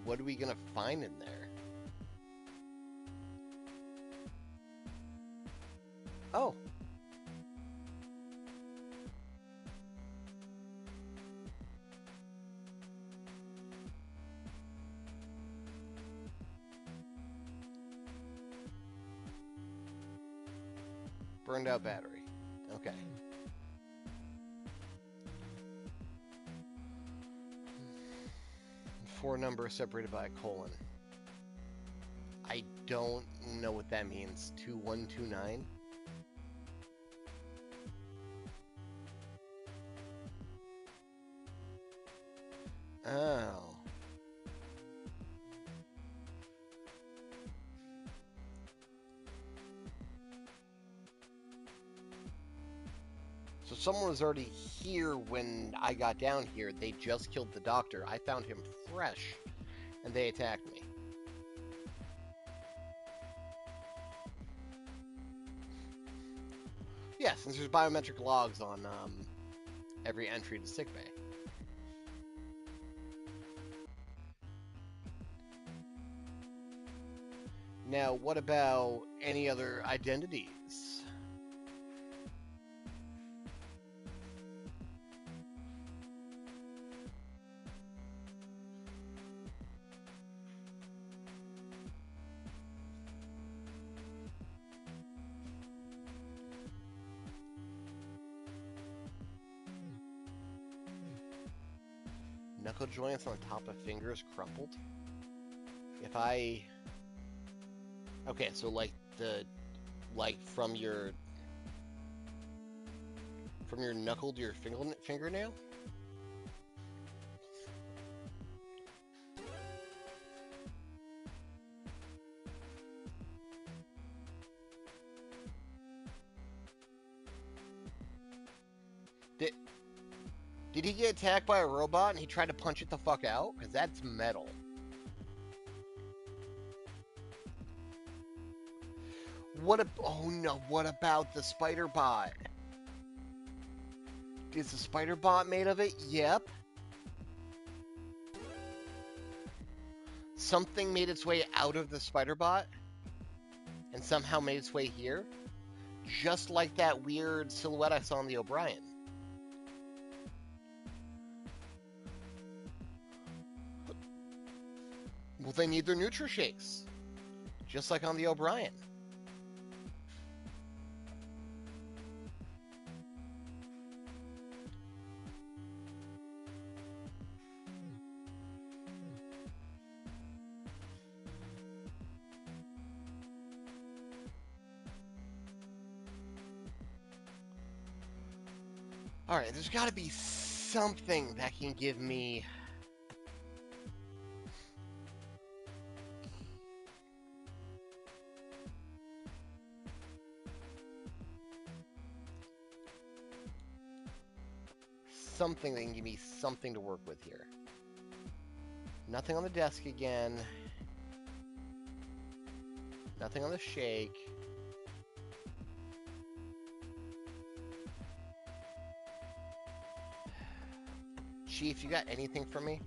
what are we gonna find in there? Oh. Burned out battery. Okay. Four numbers separated by a colon. I don't know what that means. 2129? Oh. So someone was already here when I got down here. They just killed the doctor. I found him fresh, and they attacked me. Yeah, since there's biometric logs on every entry to sickbay. Now, what about any other identities? Knuckle joints on top of fingers crumpled? If I... Okay, so like from your knuckle to your fingernail? Did he get attacked by a robot and he tried to punch it the fuck out? Because that's metal. Oh no, what about the spider bot? Is the spider bot made of it? Yep. Something made its way out of the spider bot and somehow made its way here. Just like that weird silhouette I saw on the O'Brien. Well, they need their Nutri-Shakes. Just like on the O'Brien. Alright, there's gotta be something that can give me... something that can give me something to work with here. Nothing on the desk again. Nothing on the shake. Chief, you got anything for me?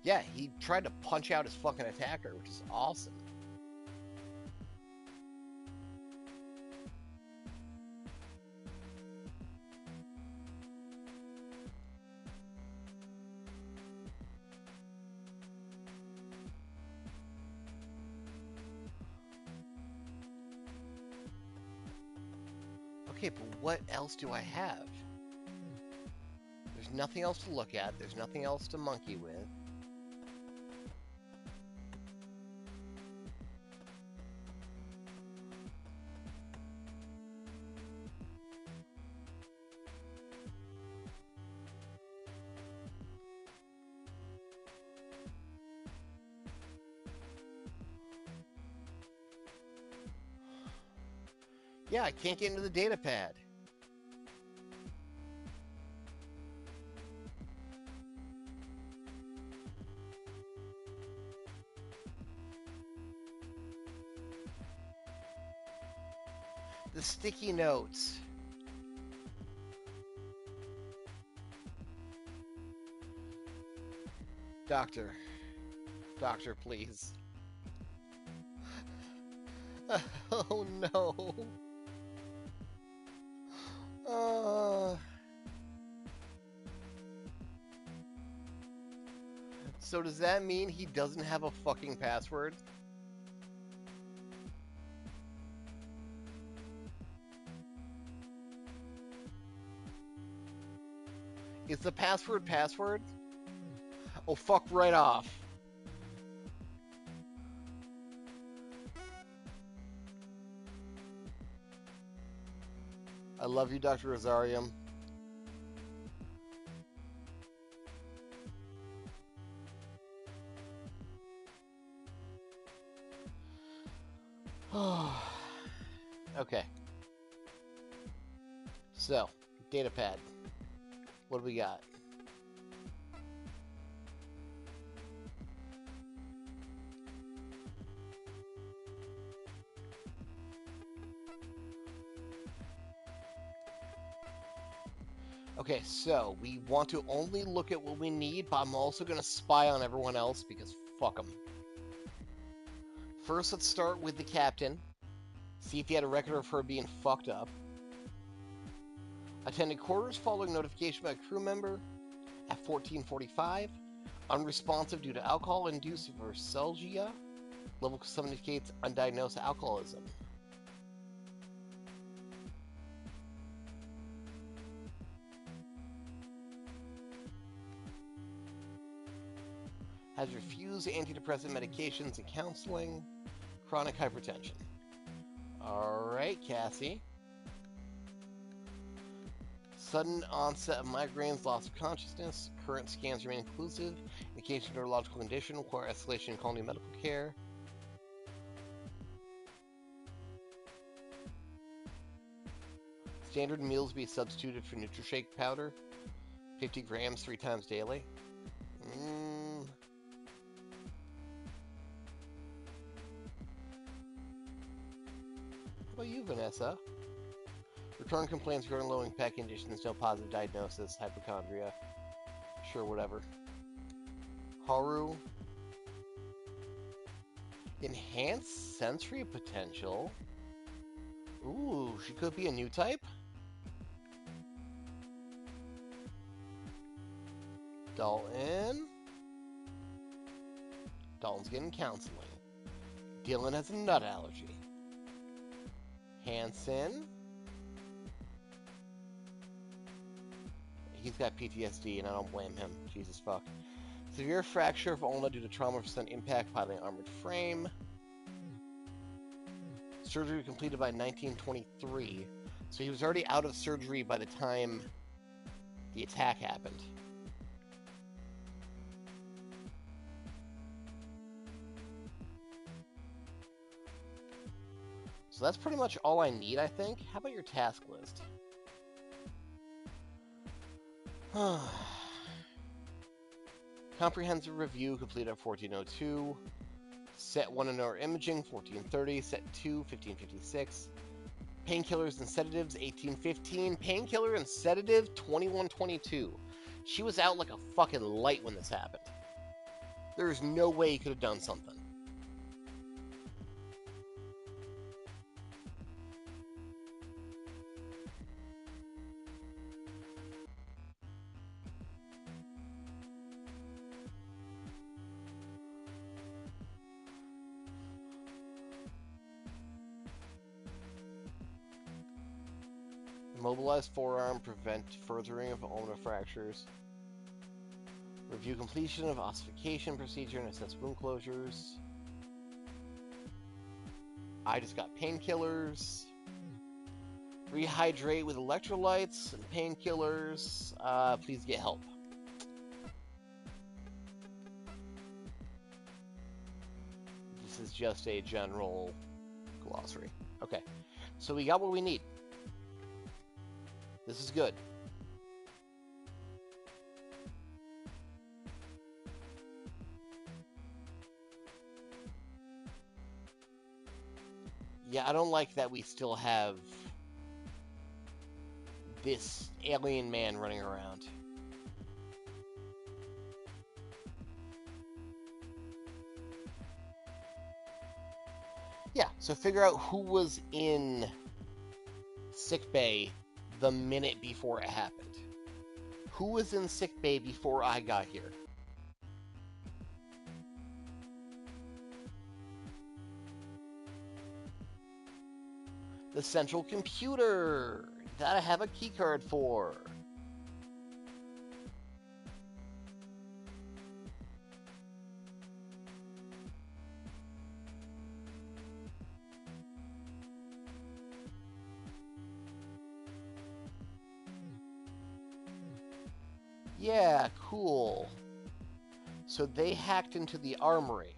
Yeah, he tried to punch out his fucking attacker, which is awesome. Okay, but what else do I have? There's nothing else to look at. There's nothing else to monkey with. Yeah, I can't get into the data pad. The sticky notes. Doctor. Doctor, please. Oh no. So does that mean he doesn't have a fucking password? Is the password? Oh, fuck right off. I love you, Dr. Rosarium. Okay. So, datapad. What do we got? Okay, so we want to only look at what we need, but I'm also going to spy on everyone else because fuck them. First, let's start with the captain. See if he had a record of her being fucked up. Attended quarters following notification by a crew member at 14:45. Unresponsive due to alcohol-induced versalgia. Level 7 indicates undiagnosed alcoholism. Has refused antidepressant medications and counseling. Chronic hypertension. Alright, Cassie. Sudden onset of migraines, loss of consciousness. Current scans remain inclusive. Indication of neurological condition. Require escalation in quality medical care. Standard meals be substituted for NutriShake powder. 50 grams 3 times daily. How about you, Vanessa? Return complaints regarding low impact conditions, no positive diagnosis, hypochondria. Sure, whatever. Haru. Enhanced sensory potential. Ooh, she could be a new type? Dalton. Dalton's getting counseling. Dylan has a nut allergy. Hanson. He's got PTSD, and I don't blame him. Jesus fuck. Severe fracture of ulna due to trauma from sudden impact piloting armored frame. Surgery completed by 1923. So he was already out of surgery by the time the attack happened. So that's pretty much all I need, I think. How about your task list? Comprehensive review completed at 1402. Set 1 and or imaging 1430. Set 2 1556. Painkillers and sedatives 1815. Painkiller and sedative 2122. She was out like a fucking light when this happened. There's no way he could have done something. Immobilized forearm, prevent furthering of ulnar fractures. Review completion of ossification procedure and assess wound closures. I just got painkillers. Rehydrate with electrolytes and painkillers. Please get help. This is just a general glossary. Okay, so we got what we need. This is good. Yeah, I don't like that we still have this alien man running around. Yeah, so figure out who was in sickbay the minute before it happened. Who was in sickbay before I got here? The central computer that I have a keycard for. Yeah, cool. So they hacked into the armory.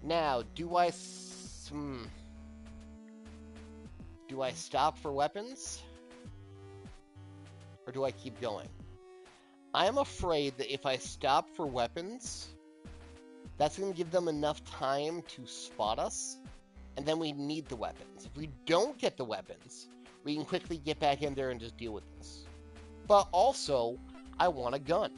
Now, do I stop for weapons? Or do I keep going? I am afraid that if I stop for weapons, that's going to give them enough time to spot us, and then we need the weapons. If we don't get the weapons, we can quickly get back in there and just deal with this. But also, I want a gun.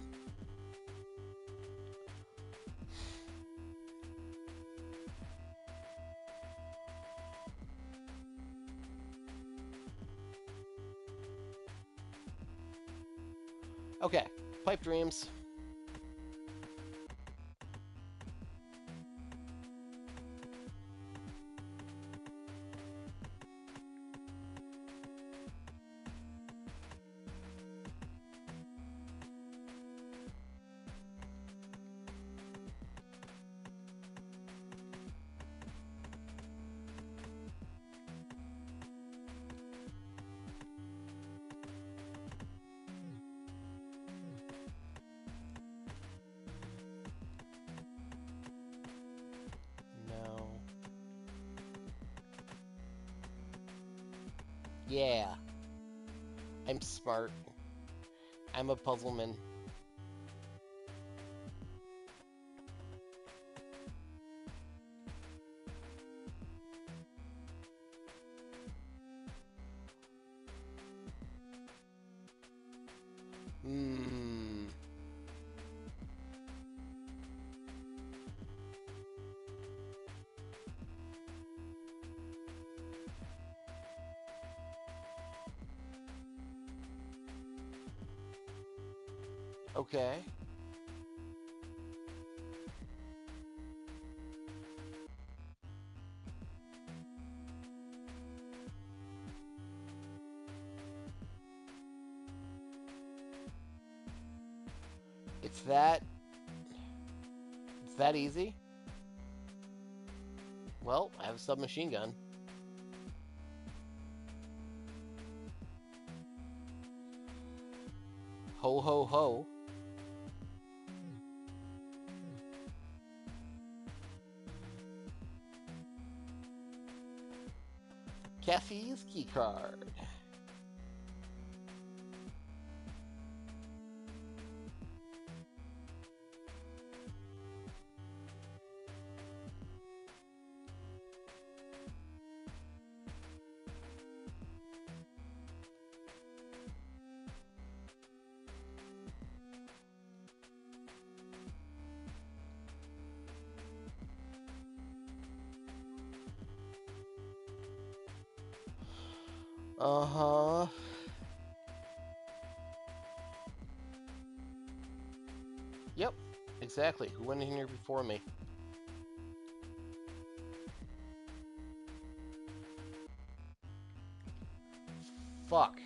Okay, pipe dreams. No. Yeah. I'm smart. I'm a puzzleman. Hmm. Okay. It's that easy? Well, I have a submachine gun. Ho ho ho. Cassie's keycard. Uh-huh. Yep, exactly. Who went in here before me? Fuck.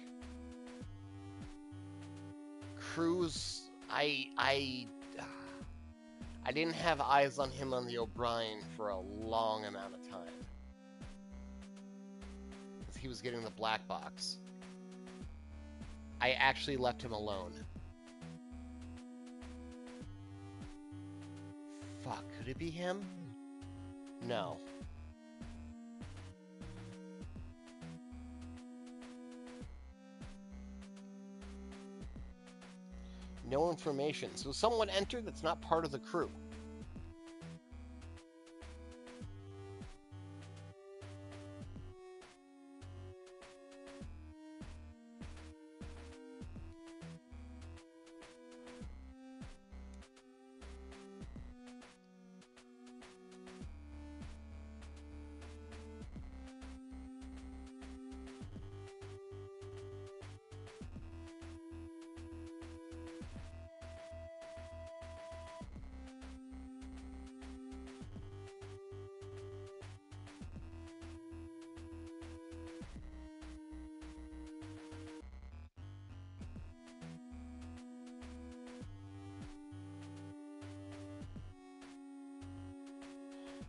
Cruz, I didn't have eyes on him on the O'Brien for a long amount of time. Because he was getting the black box. I actually left him alone. Fuck, could it be him? No. No information. So someone entered that's not part of the crew.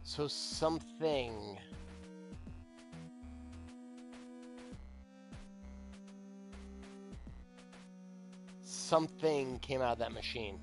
So something came out of that machine.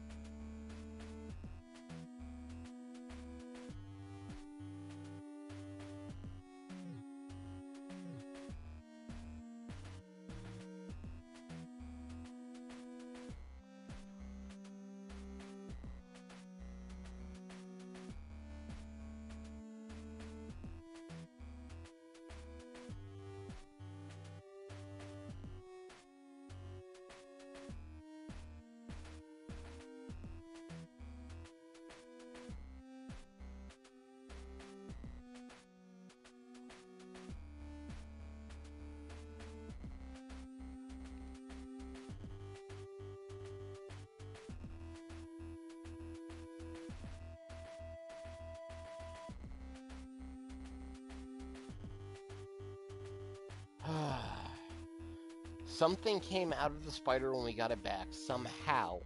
Something came out of the spider when we got it back, somehow,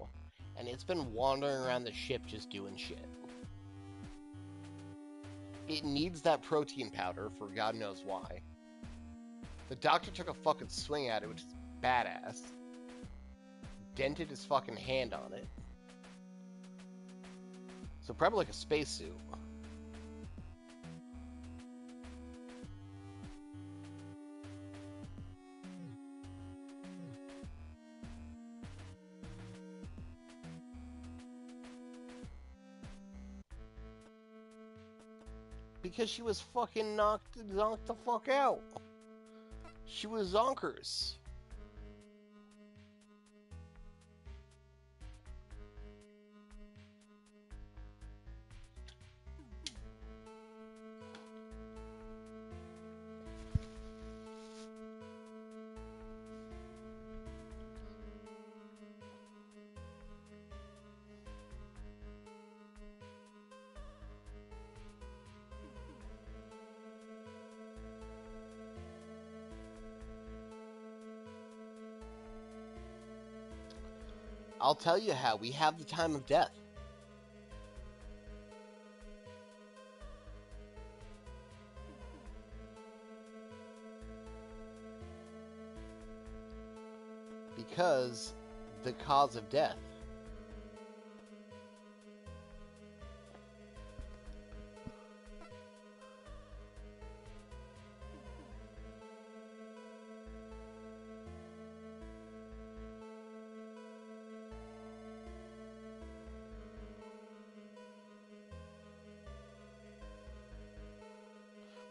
and it's been wandering around the ship just doing shit. It needs that protein powder for God knows why. The doctor took a fucking swing at it, which is badass. Dented his fucking hand on it. So probably like a spacesuit. Because she was fucking knocked the fuck out. She was zonkers. I'll tell you how. We have the time of death. Because the cause of death.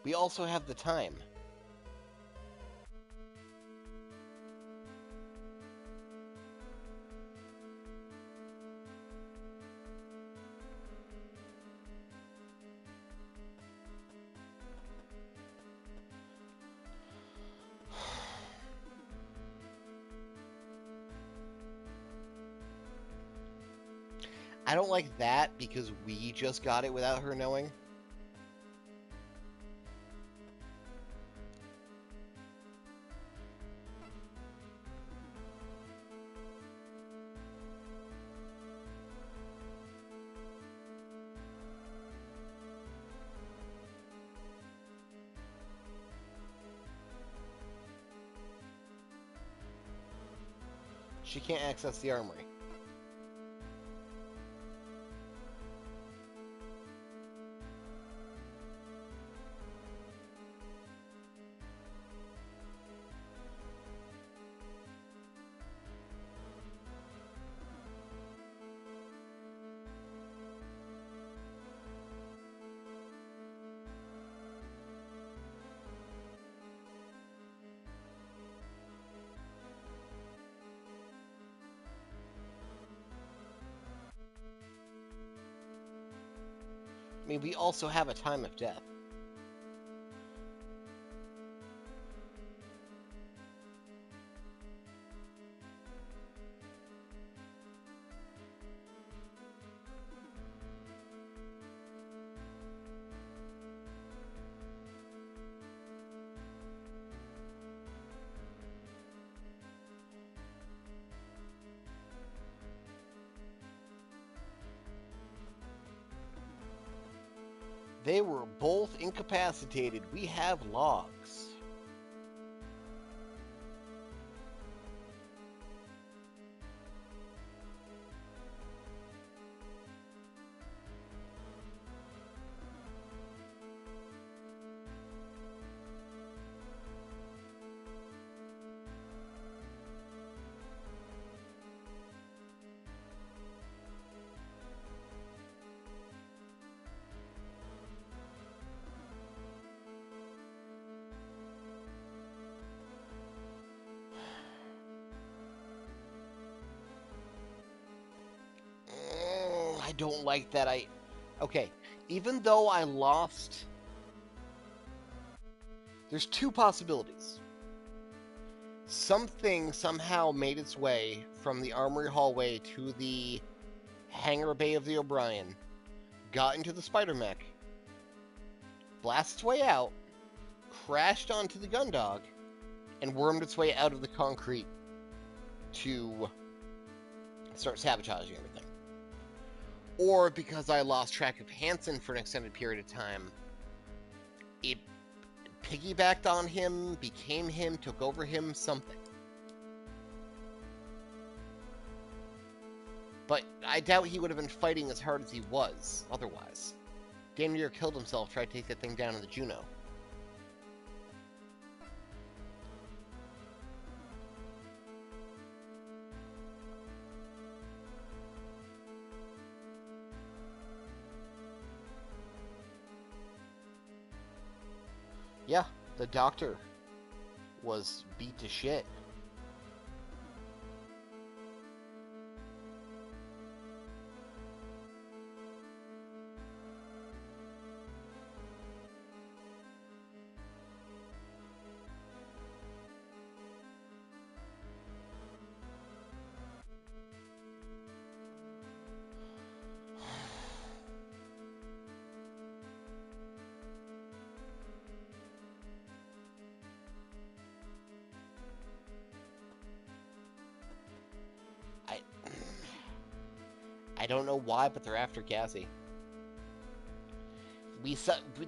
We also have the time. I don't like that because we just got it without her knowing. She can't access the armory. I mean, we also have a time of death. They were both incapacitated. We have logs. I don't like that. Okay, even though I lost, there's two possibilities. Something somehow made its way from the armory hallway to the hangar bay of the O'Brien, got into the spider mech, blasted its way out, crashed onto the Gundog, and wormed its way out of the concrete to start sabotaging everything. Or because I lost track of Hansen for an extended period of time, it piggybacked on him, became him, took over him, something. But I doubt he would have been fighting as hard as he was otherwise. Damn near killed himself trying to take that thing down in the Juno. Yeah, the doctor was beat to shit. I don't know why, but they're after Cassie.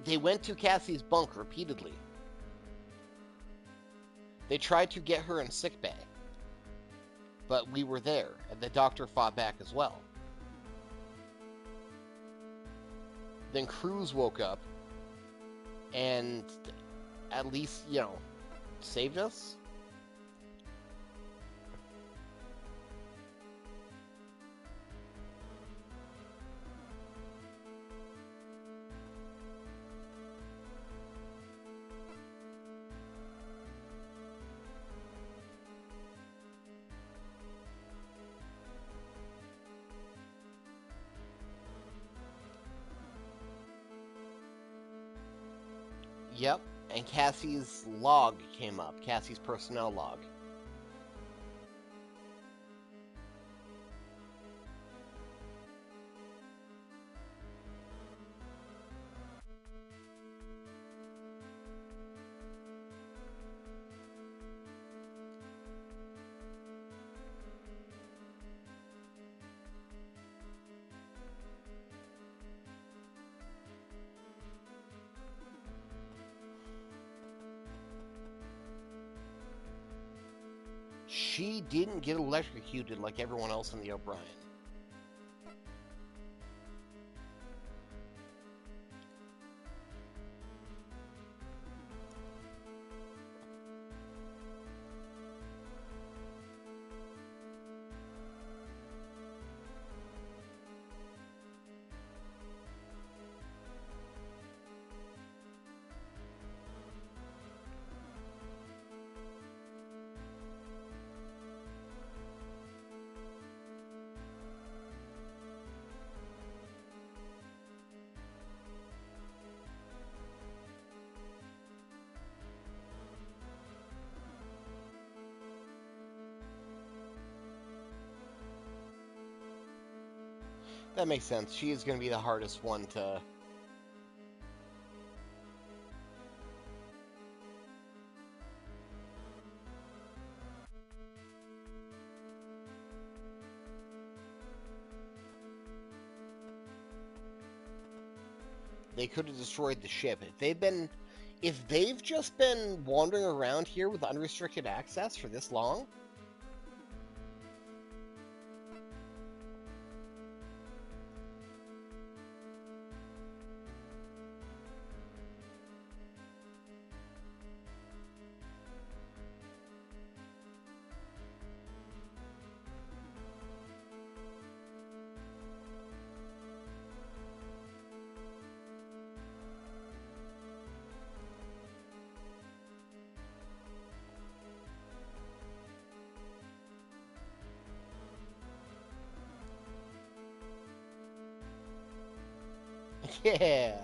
They went to Cassie's bunk repeatedly. They tried to get her in sickbay, but we were there, and the doctor fought back as well. Then Cruz woke up, and at least, saved us. Yep, and Cassie's log came up, Cassie's personnel log. She didn't get electrocuted like everyone else in the O'Brien. That makes sense. She is going to be the hardest one to... They could have destroyed the ship. If they've just been wandering around here with unrestricted access for this long, yeah.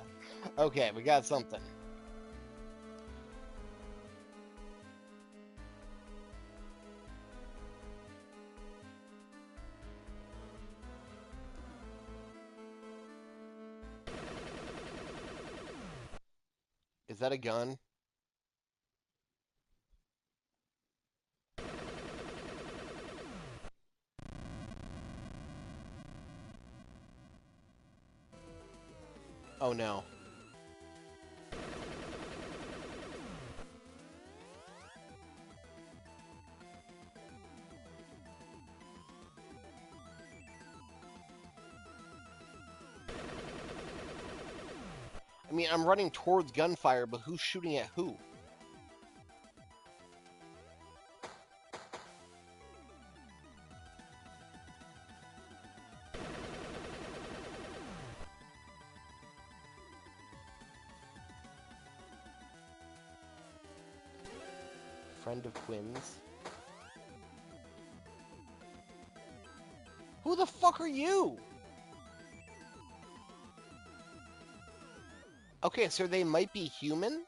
Okay, we got something. Is that a gun? Oh no. I mean, I'm running towards gunfire, but who's shooting at who? Friend of Quinn's. Who the fuck are you? Okay, so they might be human?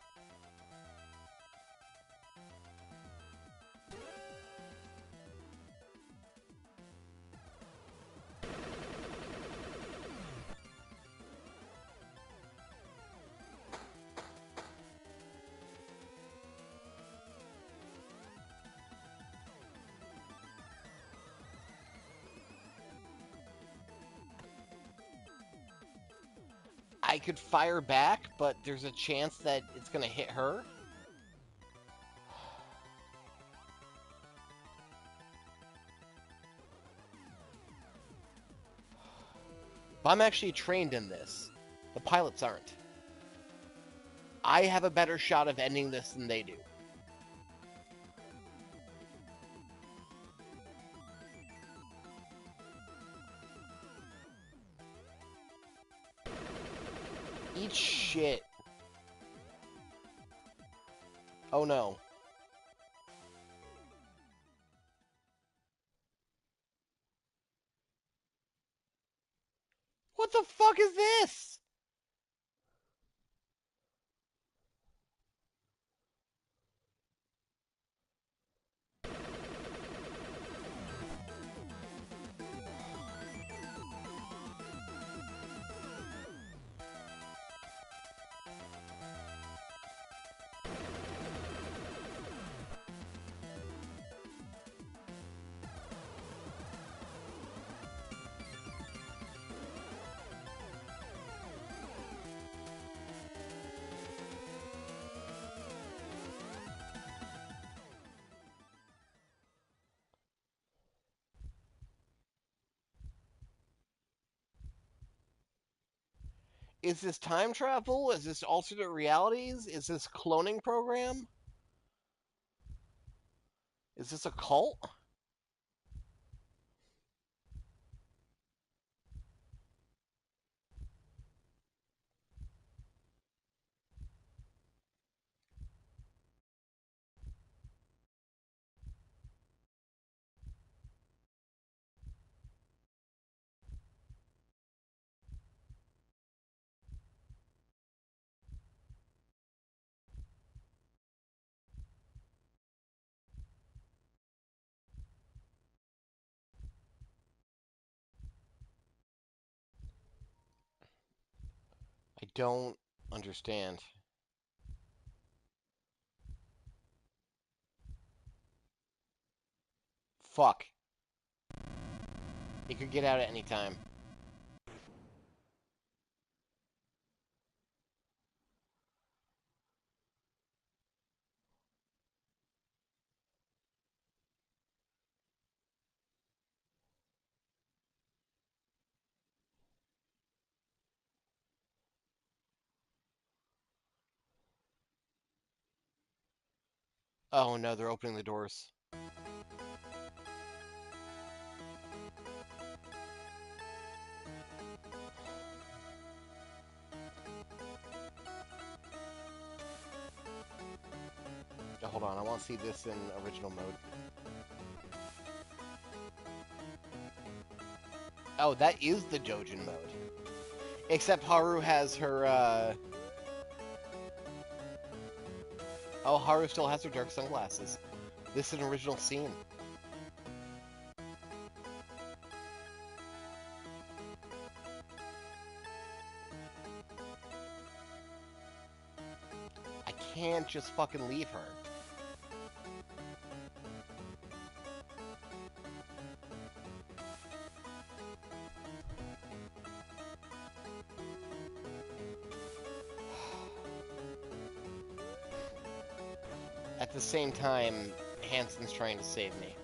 I could fire back, but there's a chance that it's gonna hit her. But I'm actually trained in this. The pilots aren't. I have a better shot of ending this than they do. Eat shit. Oh no. What the fuck is this? Is this time travel? Is this alternate realities? Is this cloning program? Is this a cult? I don't understand. Fuck. It could get out at any time. Oh no, they're opening the doors. Oh, hold on, I want to see this in original mode. Oh, that is the Jojen mode. Except Haru has her, Oh, Haru still has her dark sunglasses. This is an original scene. I can't just fucking leave her. At the same time, Hansen's trying to save me.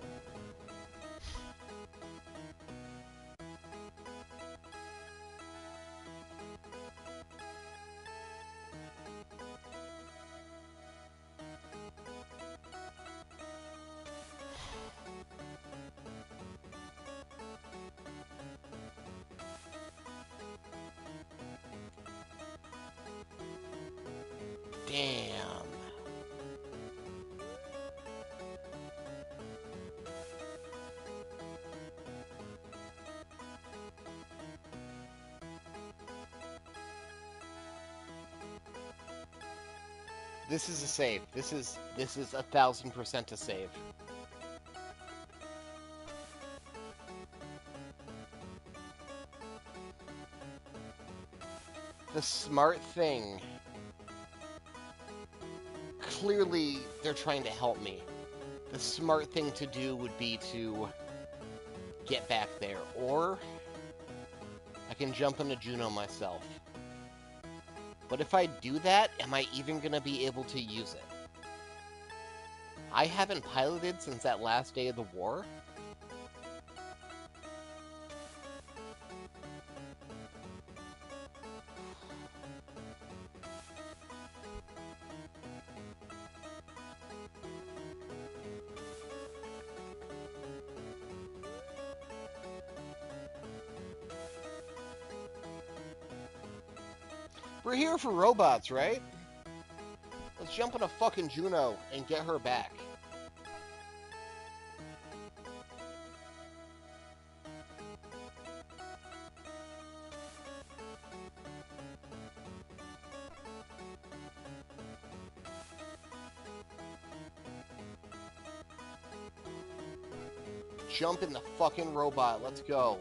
Damn. This is a save. This is 1000% a save. The smart thing. Clearly, they're trying to help me. The smart thing to do would be to get back there, or I can jump into Juno myself. But if I do that, am I even going to be able to use it? I haven't piloted since that last day of the war. We're here for robots, right? Let's jump on a fucking Juno and get her back. Jump in the fucking robot. Let's go.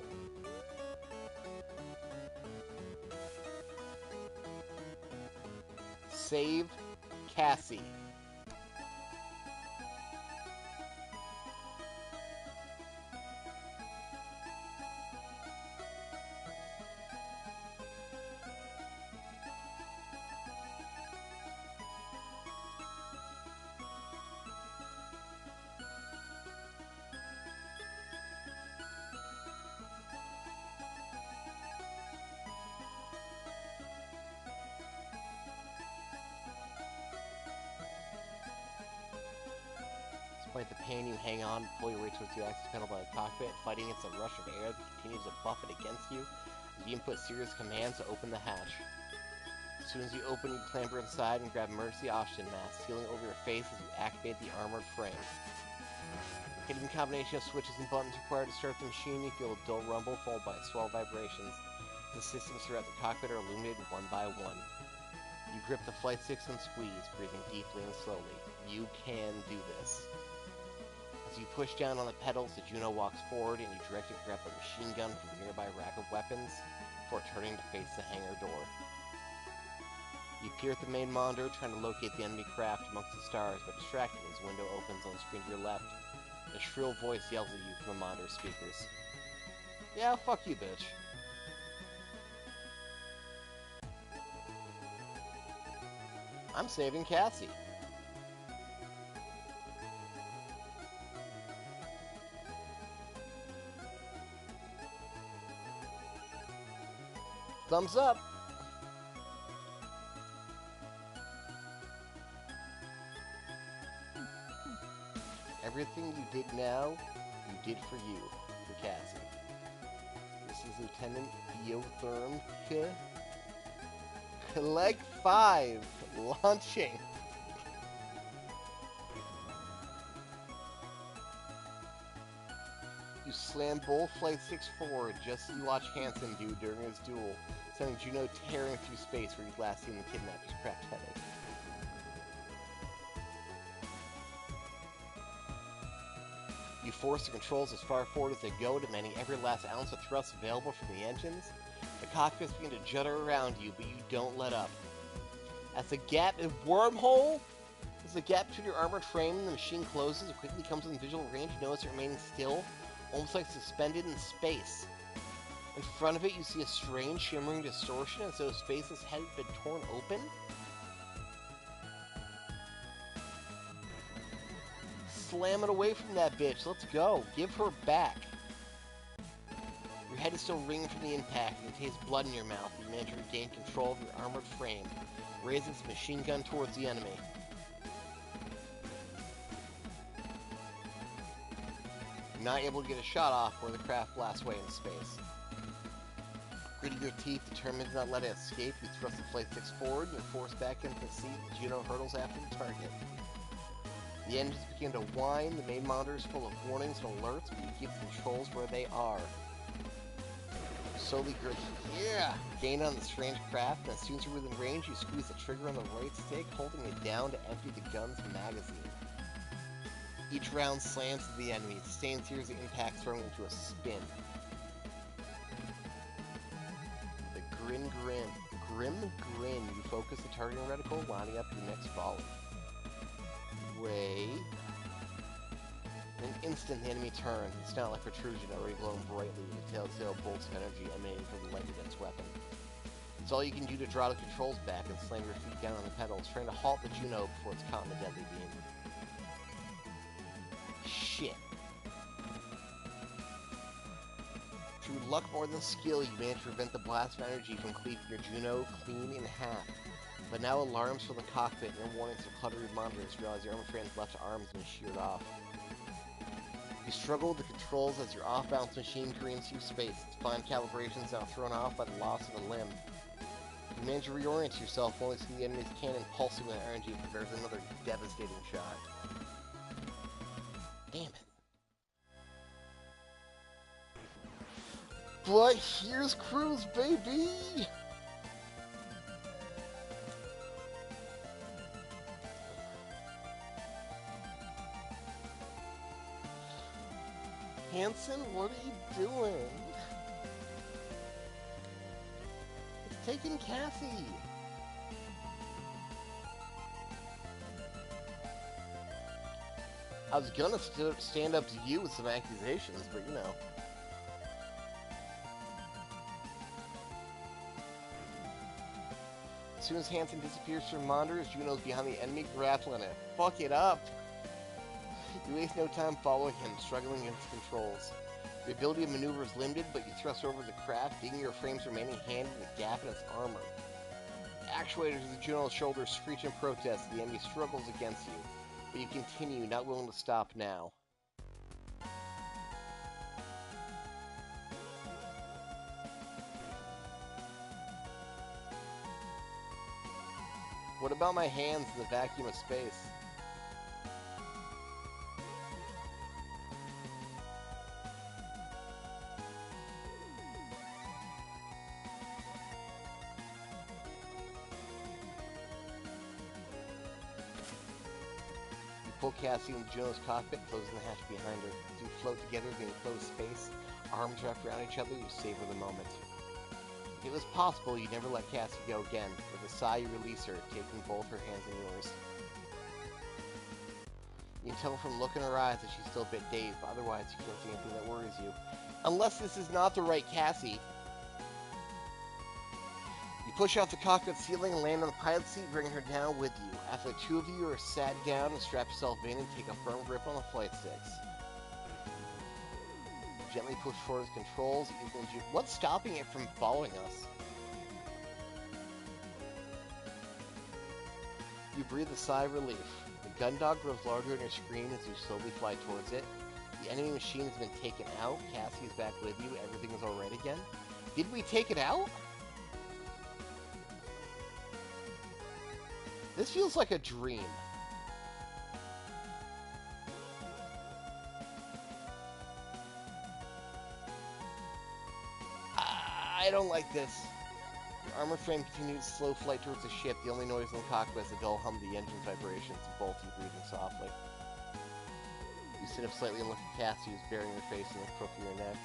Save Cassie. Despite the pain, you hang on, pull your way towards the access panel by the cockpit, fighting against a rush of air that continues to buff it against you. You input serious commands to open the hatch. As soon as you open, you clamber inside and grab emergency oxygen mask, sealing over your face as you activate the armored frame. Hitting the combination of switches and buttons required to start the machine, you feel a dull rumble followed by swell vibrations. The systems throughout the cockpit are illuminated one by one. You grip the flight sticks and squeeze, breathing deeply and slowly. You can do this. As you push down on the pedals, the Juno walks forward and you direct it to grab a machine gun from a nearby rack of weapons before turning to face the hangar door. You peer at the main monitor, trying to locate the enemy craft amongst the stars, but distracted as a window opens on the screen to your left. A shrill voice yells at you from the monitor speakers. Yeah, fuck you, bitch. I'm saving Cassie. Thumbs up. Everything you did now, you did for you, for Cassie. This is Lieutenant Biotherm. Collect 5! Launching! You slam both Flight 6 forward, just as you watch Hansen do during his duel, sending Juno tearing through space where you'd last seen the kidnapper's cracked headache. You force the controls as far forward as they go, demanding every last ounce of thrust available from the engines. The cockpits begin to judder around you, but you don't let up. As the gap in wormhole, as the gap between your armored frame and the machine closes, it quickly comes within visual range. You notice it remaining still, almost like suspended in space. In front of it, you see a strange shimmering distortion, as though space's head had been torn open. Slam it away from that bitch. Let's go. Give her back. Your head is still ringing from the impact, and you taste blood in your mouth. You manage to regain control of your armored frame, raising its machine gun towards the enemy. You're not able to get a shot off where the craft blasts away into space. Gritting your teeth, determined to not let it escape, you thrust the Flight 6 forward, and you're forced back into the seat as Juno hurdles after the target. The engines begin to whine, the main monitor is full of warnings and alerts, but you keep the controls where they are. Slowly gain on the strange craft, and as soon as you're within range, you squeeze the trigger on the right stick, holding it down to empty the gun's magazine. Each round slams to the enemy, sustained series of impacts throwing into a spin. The grim grin. You focus the targeting reticle, lining up your next volley. In an instant, the enemy turns, its snout-like protrusion already glowing brightly with the telltale bolts of energy emanating from the light of its weapon. It's all you can do to draw the controls back and slam your feet down on the pedals, trying to halt the Juno before it's caught in the deadly beam. Shit. Through luck more than skill, you manage to prevent the blast of energy from cleaving your Juno clean in half. But now alarms from the cockpit and warnings from cluttered monitors realize your armor frame's left arm has been sheared off. You struggle with the controls as your off-balance machine careens through space. Its fine calibration is now thrown off by the loss of a limb. You manage to reorient yourself, only to see the enemy's cannon pulsing with energy and prepares another devastating shot. Damn it. But here's Cruise, baby! Hansen, what are you doing? It's taking Cassie! I was gonna stand up to you with some accusations, but you know. As soon as Hansen disappears from monitors, Juno's behind the enemy, grappling it. Fuck it up! You waste no time following him, struggling against controls. Your ability to maneuver is limited, but you thrust over the craft, digging your frame's remaining hand in the gap in its armor. Actuators of the Juno's shoulders screech in protest as the enemy struggles against you, but you continue, not willing to stop now. What about my hands in the vacuum of space? Pull Cassie into Juno's cockpit, closing the hatch behind her. As you float together in enclosed space, arms wrapped around each other, you savor the moment. If it was possible, you'd never let Cassie go again. With a sigh, you release her, taking both her hands in yours. You can tell from the look in her eyes that she's still a bit dazed, but otherwise you can't see anything that worries you. Unless this is not the right Cassie. You push out the cockpit ceiling and land on the pilot seat, bringing her down with you. After the two of you are sat down and strap yourself in and take a firm grip on the flight sticks. You gently push forward the controls. What's stopping it from following us? You breathe a sigh of relief. The Gundog grows larger on your screen as you slowly fly towards it. The enemy machine has been taken out. Cassie is back with you. Everything is alright again. Did we take it out? This feels like a dream. I don't like this. Your armor frame continues slow flight towards the ship. The only noise in the cockpit is the dull hum of the engine's vibrations and both of you breathing softly. You sit up slightly and look at Cassie, who's burying her face in the crook of your neck.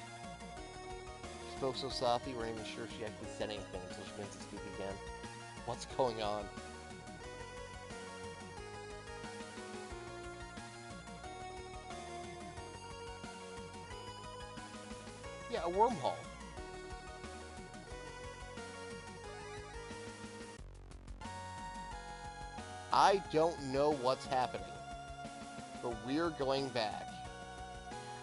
She spoke so softly, you weren't even sure if she actually said anything until she begins to speak again. What's going on? Yeah, a wormhole. I don't know what's happening, but we're going back.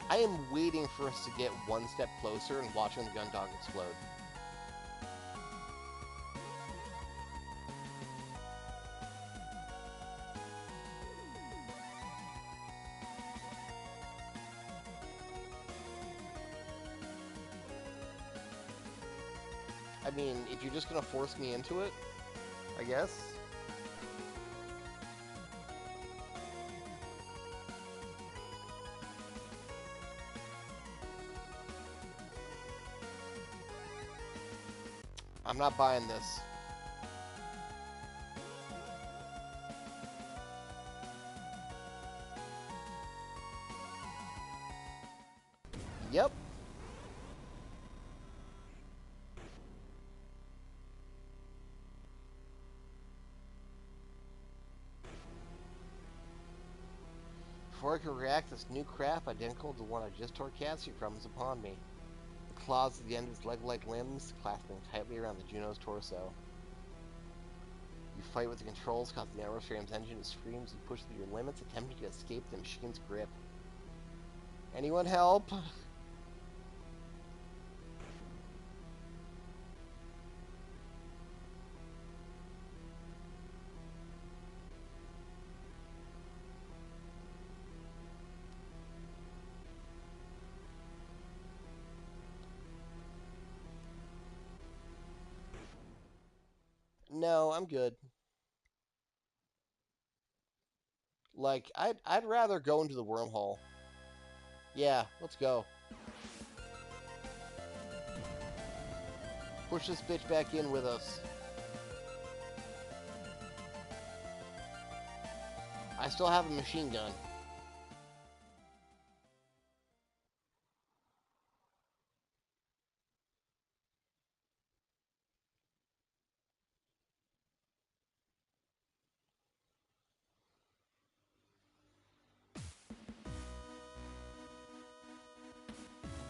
I am waiting for us to get one step closer and watching the Gundog explode. I mean, if you're just gonna force me into it, I guess. I'm not buying this. Yep. Before I could react, this new crap, identical to the one I just tore Cassie from, is upon me. The claws at the end of his leg-like limbs, clasping tightly around the Juno's torso. You fight with the controls, causing the aerostrame's engine to scream as you push through your limits, attempting to escape the machine's grip. Anyone help? No, I'm good. Like, I'd rather go into the wormhole. Yeah, let's go. Push this bitch back in with us. I still have a machine gun.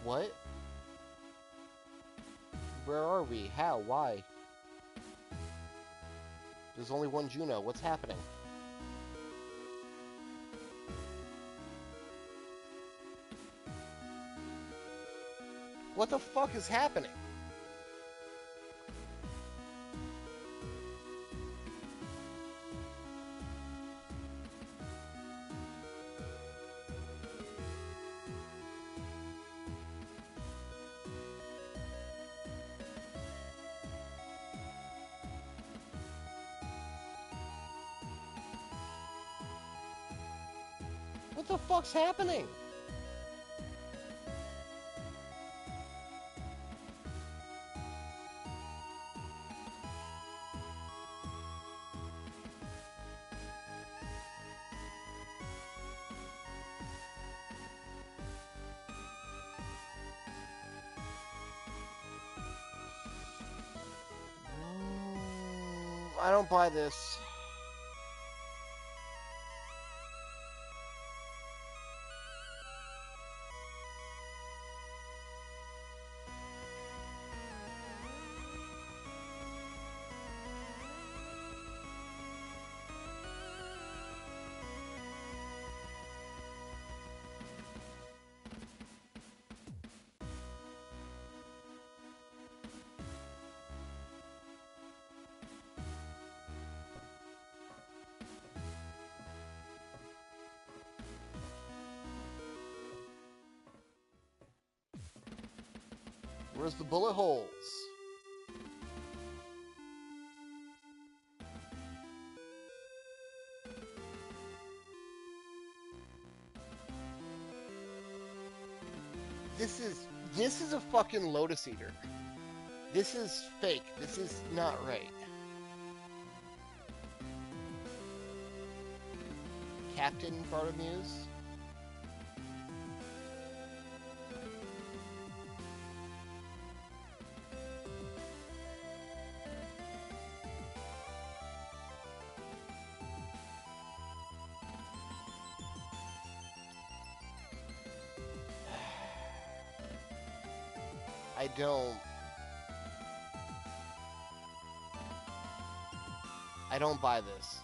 What? Where are we? How? Why? There's only one Juno. What's happening? What the fuck is happening? What the fuck's happening? I don't buy this. Where's the bullet holes? This is a fucking Lotus Eater. This is fake. This is not right. Captain Bartomuse? I don't buy this.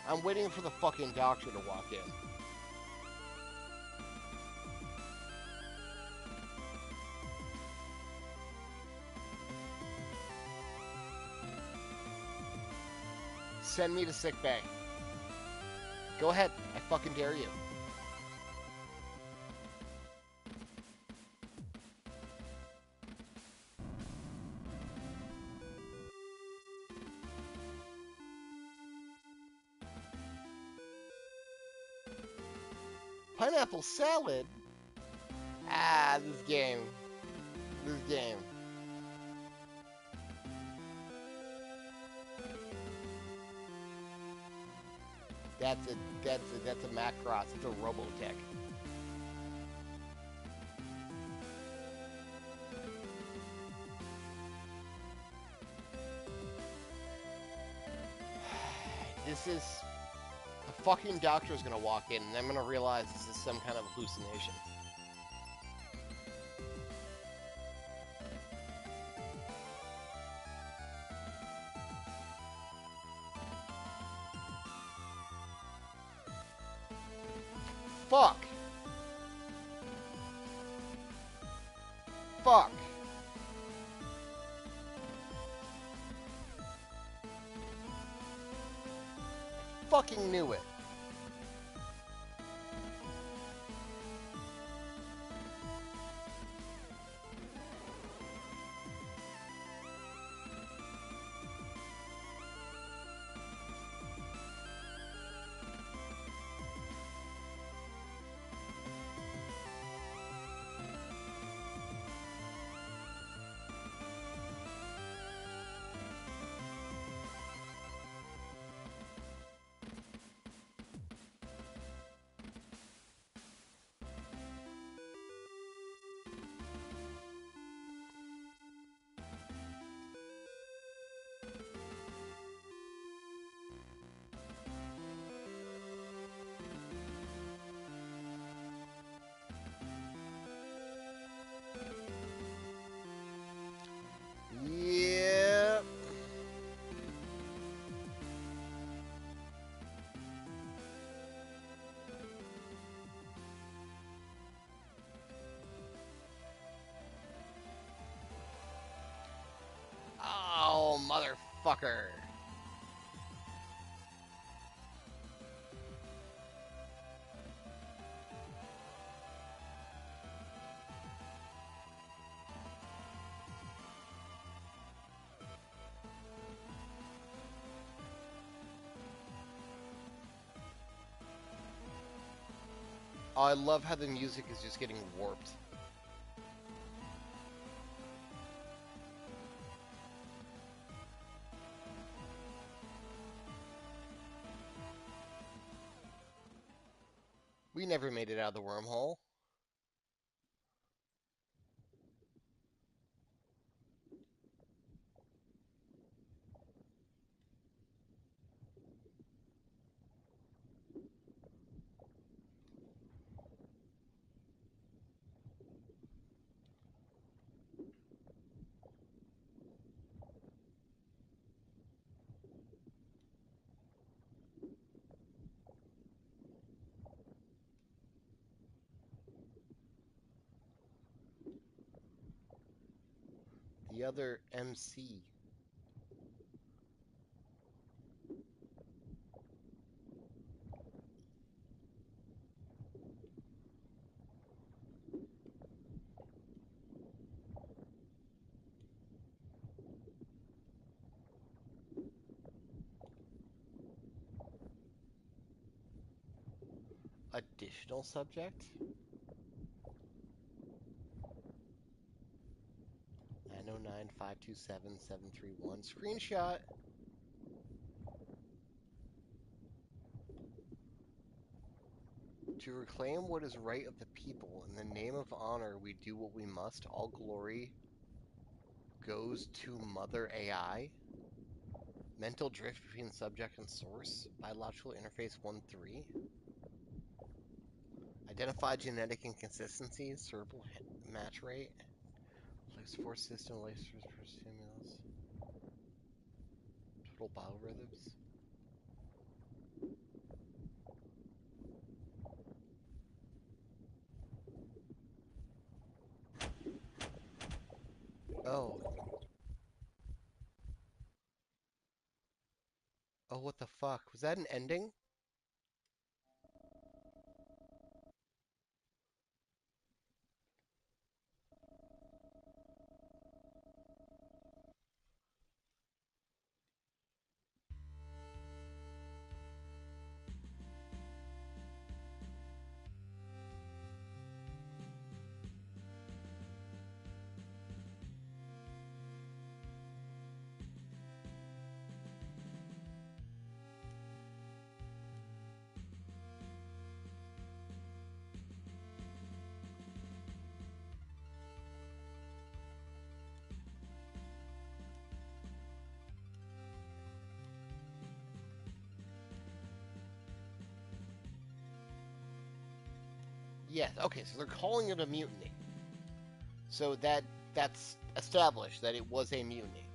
I'm waiting for the fucking doctor to walk in. Send me to sickbay. Go ahead. I fucking dare you. Pineapple salad? Ah, this game. This game. That's a Macross. It's a Robotech. This is... The fucking doctor is gonna walk in, and I'm gonna realize this is some kind of hallucination. Fuck! Fuck! I fucking knew it. Yeah. Oh, motherfucker. Oh, I love how the music is just getting warped. We never made it out of the wormhole. The other MC. Additional subject? 909-527-731. Screenshot. To reclaim what is right of the people, in the name of honor, we do what we must. All glory goes to Mother AI. Mental drift between subject and source. Biological interface 1-3. Identify genetic inconsistencies. Cerebral match rate. Life support system. Life support per stimulus. Total biorhythms. Oh. Oh, what the fuck? Was that an ending? Yes. Okay, so they're calling it a mutiny. So that's established that it was a mutiny.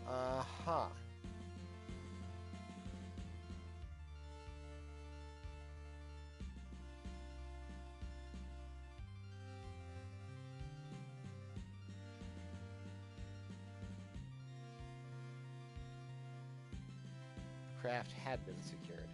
Uh-huh. Craft had been secured.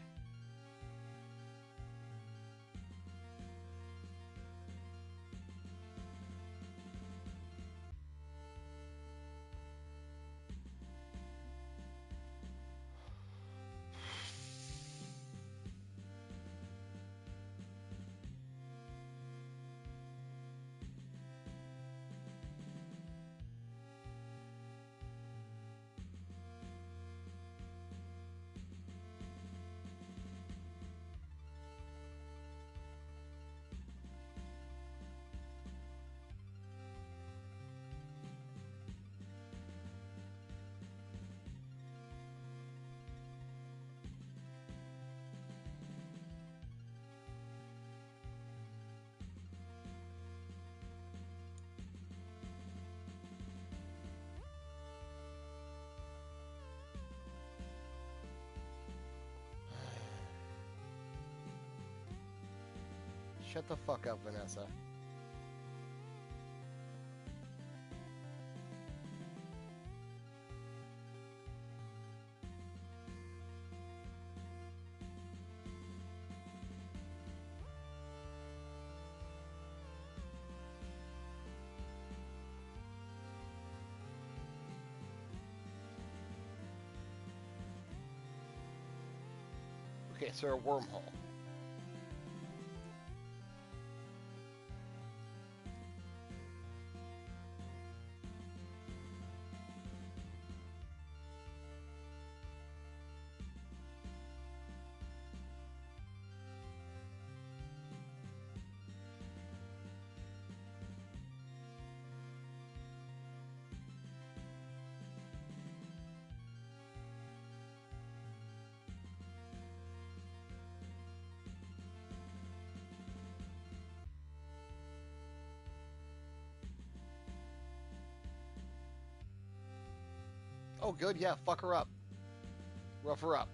Shut the fuck up, Vanessa. Okay, so a wormhole. Oh, good, yeah, fuck her up. Rough her up.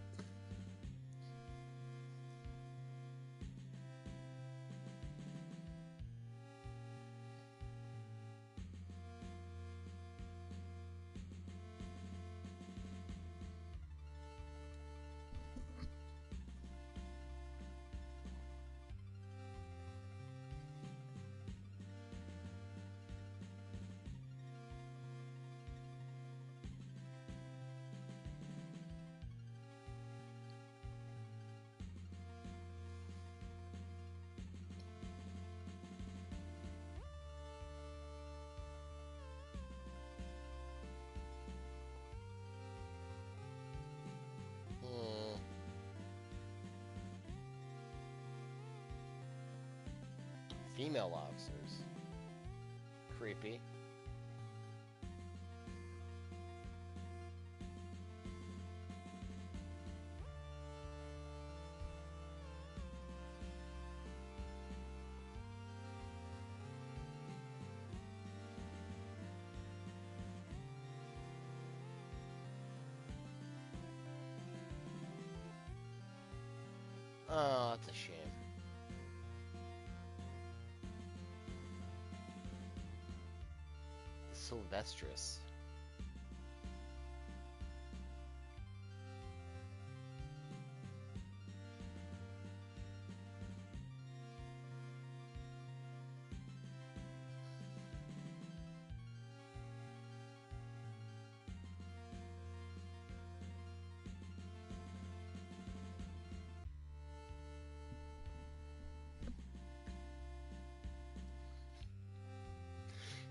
Hmm. Female officers. Creepy. Oh, that's a shame. Sylvestrous.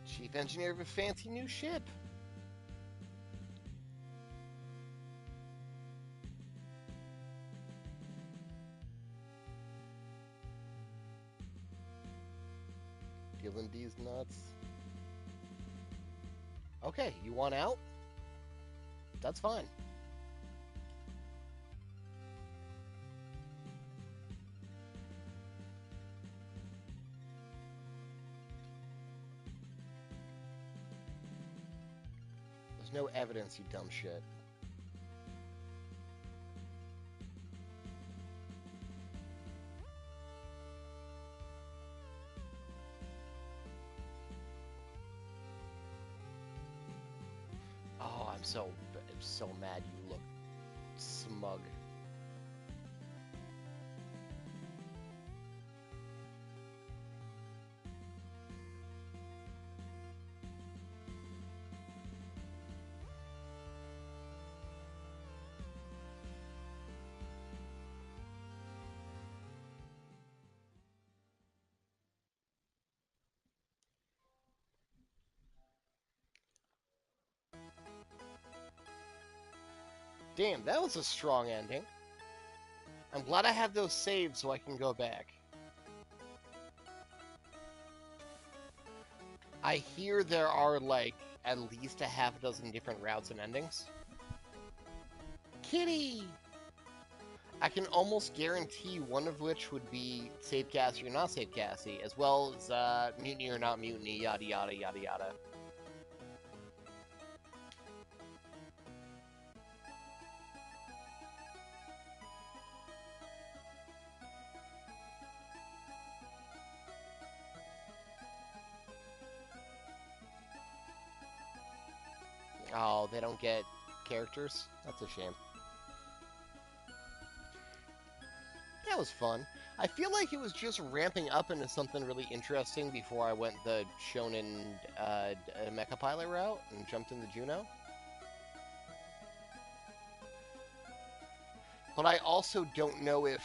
Chief engineer of a fancy new ship. Feeling these nuts. Okay, you want out? That's fine. There's no evidence, you dumb shit. Oh, I'm so mad you look smug. Damn, that was a strong ending. I'm glad I have those saved so I can go back. I hear there are, like, at least a half a dozen different routes and endings. Kitty! I can almost guarantee one of which would be Save Cassie or not Save Cassie, as well as Mutiny or not Mutiny, yada yada yada yada. Oh, they don't get characters? That's a shame. That was fun. I feel like it was just ramping up into something really interesting before I went the Shonen Mecha Pilot route and jumped into Juno. But I also don't know if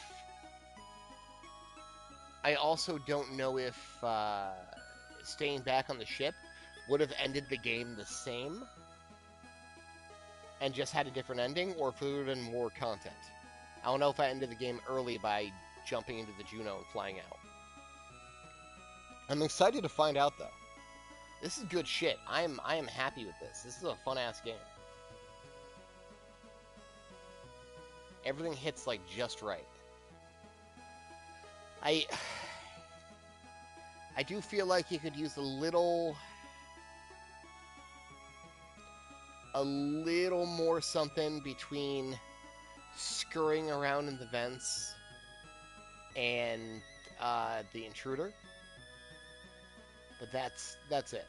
staying back on the ship would have ended the game the same and just had a different ending, or if there would have been more content. I don't know if I ended the game early by jumping into the Juno and flying out. I'm excited to find out, though. This is good shit. I am happy with this. This is a fun-ass game. Everything hits, like, just right. I do feel like you could use a little a little more something between scurrying around in the vents and the intruder. But that's it.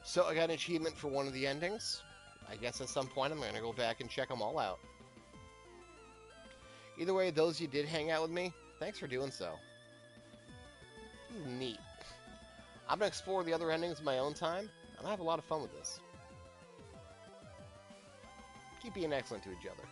So I got an achievement for one of the endings. I guess at some point I'm going to go back and check them all out. Either way, those you did hang out with me, thanks for doing so. Neat. I'm going to explore the other endings in my own time, and I have a lot of fun with this. Keep being excellent to each other.